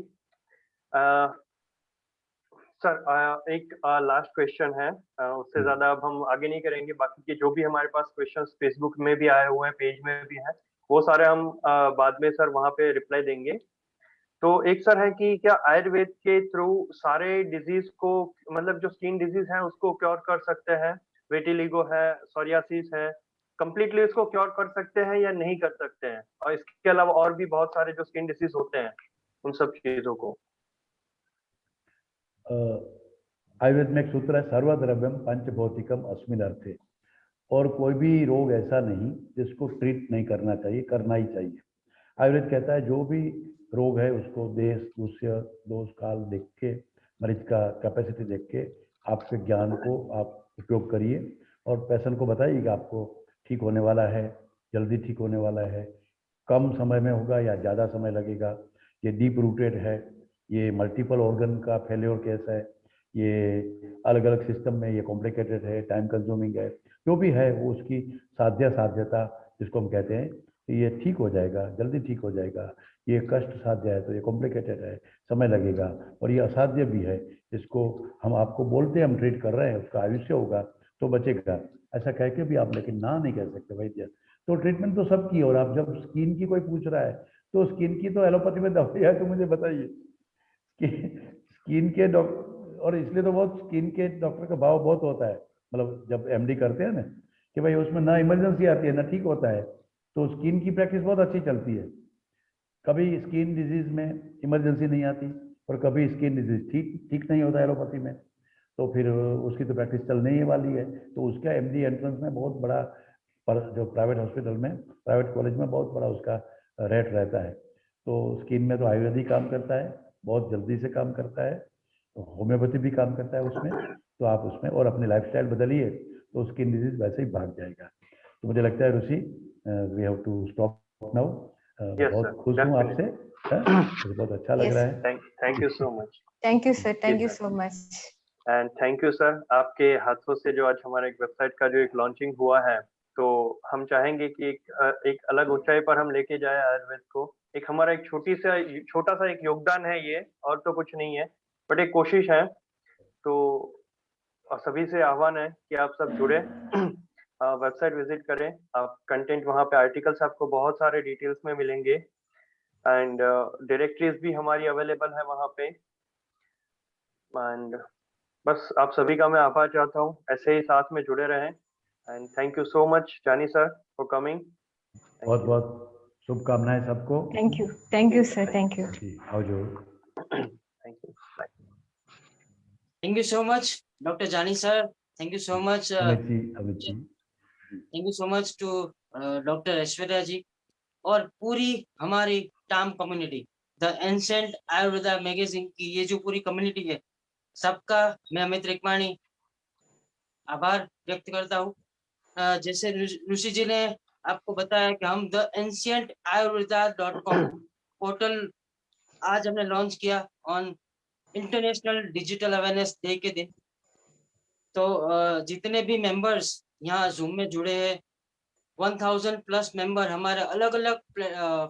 Sir एक लास्ट क्वेश्चन है, उससे ज्यादा अब हम आगे नहीं करेंगे। बाकी के जो भी हमारे पास क्वेश्चंस फेसबुक में भी आए हुए हैं, पेज में भी हैं, वो सारे हम बाद में सर वहां पे रिप्लाई देंगे। तो एक सर है कि क्या आयुर्वेद के थ्रू सारे डिजीज को, मतलब जो स्किन डिजीज है उसको क्योर कर सकते हैं? वेटिलिगो है, सोरियासिस है, कंप्लीटली उसको क्योर कर सकते हैं या नहीं कर सकते हैं? और इसके अलावा और भी बहुत सारे जो स्किन डिजीज होते हैं, उन सब चीजों को। आयुर्वेद में एक सूत्र है, सर्वद्रव्यम पंचभौतिकम अस्मिन् अर्थे, और कोई भी रोग ऐसा नहीं जिसको ट्रीट नहीं करना चाहिए, करना ही चाहिए। आयुर्वेद कहता है जो भी रोग है उसको देश, दूसरे दोष काल देख के, मरीज का कैपेसिटी देख के आपके ज्ञान को आप उपयोग करिए और पेशेंट को बताइए कि आपको ठीक होने वाला है, जल्दी ठीक होने वाला है, कम समय में होगा या ज़्यादा समय लगेगा, ये डीप रूटेड है, ये मल्टीपल ऑर्गन का फेल्योर केस है, ये अलग अलग सिस्टम में ये कॉम्प्लिकेटेड है, टाइम कंज्यूमिंग है, जो भी है वो उसकी साध्यता जिसको हम कहते हैं, ये ठीक हो जाएगा, जल्दी ठीक हो जाएगा। ये कष्ट साध्य है तो ये कॉम्प्लिकेटेड है, समय लगेगा, और ये असाध्य भी है, जिसको हम आपको बोलते हैं हम ट्रीट कर रहे हैं, उसका आयुष्य होगा तो बचेगा, ऐसा कह के भी आप लेकिन ना नहीं कह सकते वैद्य। तो ट्रीटमेंट तो सबकी, और आप जब स्किन की कोई पूछ रहा है तो स्किन की तो एलोपैथी में दवाई है, तो मुझे बताइए कि स्किन के डॉक्टर, और इसलिए तो बहुत स्किन के डॉक्टर का भाव बहुत होता है, मतलब जब एमडी करते हैं ना कि भाई उसमें ना इमरजेंसी आती है ना ठीक होता है, तो स्किन की प्रैक्टिस बहुत अच्छी चलती है। कभी स्किन डिजीज में इमरजेंसी नहीं आती और कभी स्किन डिजीज ठीक नहीं होता एलोपैथी में, तो फिर उसकी तो प्रैक्टिस चलने ही वाली है। तो उसका एमडी एंट्रेंस में बहुत बड़ा, पर जो प्राइवेट हॉस्पिटल में, प्राइवेट कॉलेज में बहुत बड़ा उसका रेट रहता है। तो स्किन में तो आयुर्वेद ही काम करता है, बहुत जल्दी से काम करता है, होम्योपैथी भी काम करता है उसमें, तो आप उसमें और अपनी लाइफस्टाइल बदलिए तो स्किन डिजीज वैसे ही भाग जाएगा। तो मुझे लगता है Rishi, we have to stop now. बहुत खुश हूँ आपसे, मुझे बहुत अच्छा लग Yes. रहा है। Thank you so much. Thank you, sir. Thank you so much. And thank you sir, आपके हाथों से जो आज हमारे एक वेबसाइट का जो एक लॉन्चिंग हुआ है, तो हम चाहेंगे कि एक अलग ऊंचाई पर हम लेके जाए आयुर्वेद को। एक हमारा एक छोटा सा एक योगदान है ये, और तो कुछ नहीं है, बट एक कोशिश है। तो सभी से आह्वान है कि आप सब जुड़े, वेबसाइट विजिट करें, आप कंटेंट वहाँ पे आर्टिकल्स आपको बहुत सारे डिटेल्स में मिलेंगे, एंड डायरेक्टरीज भी हमारी अवेलेबल है वहाँ पे। एंड बस आप सभी का मैं आभार चाहता हूँ, ऐसे ही साथ में जुड़े रहें। And thank you so much जानी सर फॉर कमिंग। बहुत बहुत शुभकामनाएं सबको। Thank you, sir. Thank you. जी, आओ जो। Thank you, bye. Thank you so much, Dr. Jani sir. Thank you so much. Amit ji Thank you so much to Dr. Aishwarya ji और पूरी हमारी team community, the ancient Ayurveda magazine की ये जो पूरी कम्युनिटी है, सबका मैं अमित रिकमानी आभार व्यक्त करता हूँ। जैसे ऋषि जी ने आपको बताया कि हम द एंशिएंट ayurveda.com पोर्टल आज हमने लॉन्च किया on international digital awareness day के दिन। तो जितने भी मेंबर्स यहाँ जूम में जुड़े हैं, 1000 प्लस मेंबर हमारे अलग अलग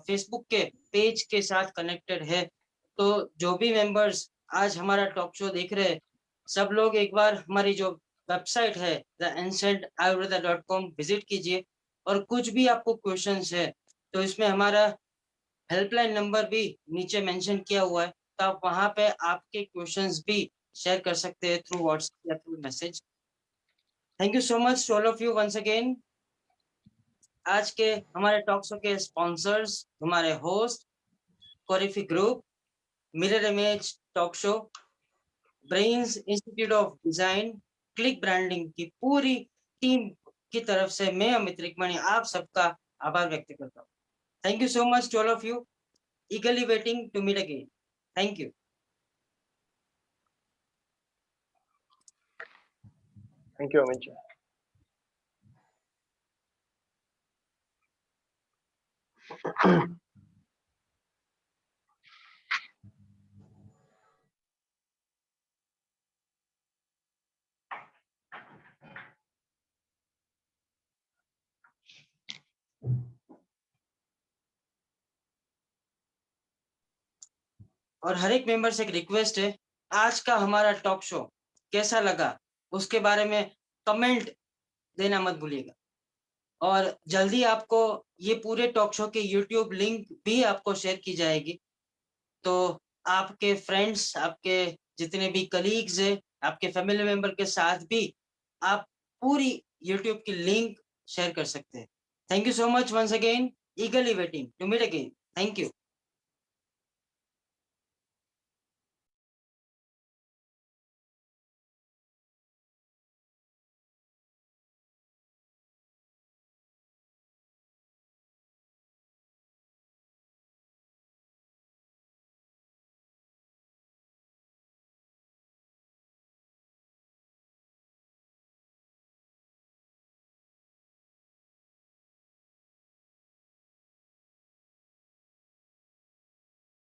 फेसबुक के पेज के साथ कनेक्टेड है। तो जो भी मेंबर्स आज हमारा टॉक शो देख रहे हैं, सब लोग एक बार हमारी जो वेबसाइट है theancientayurveda.com विजिट कीजिए, और कुछ भी आपको क्वेश्चंस है तो इसमें हमारा हेल्पलाइन नंबर भी नीचे मेंशन किया हुआ है, तो आप वहां पे आपके क्वेश्चंस भी शेयर कर सकते हैं थ्रू व्हाट्सएप या through message. Thank you so much to all of you once again. आज के हमारे टॉक शो के स्पॉन्सर्स, हमारे होस्ट कोरिफी group, mirror image talk show, brains institute of design, click branding की पूरी टीम की तरफ से मैं अमित रिकमणी आप सबका आभार व्यक्त करता हूँ। Thank you so much to all of you. Eagerly waiting to meet again. Thank you. Thank you, Amit ji. और हर एक मेंबर से एक रिक्वेस्ट है, आज का हमारा टॉक शो कैसा लगा उसके बारे में कमेंट देना मत भूलिएगा। और जल्दी आपको ये पूरे टॉक शो के यूट्यूब लिंक भी आपको शेयर की जाएगी, तो आपके फ्रेंड्स, आपके जितने भी कलीग्स है, आपके फैमिली मेंबर के साथ भी आप पूरी यूट्यूब की लिंक शेयर कर सकते हैं। Thank you so much once again, eagerly waiting to meet again. Thank you.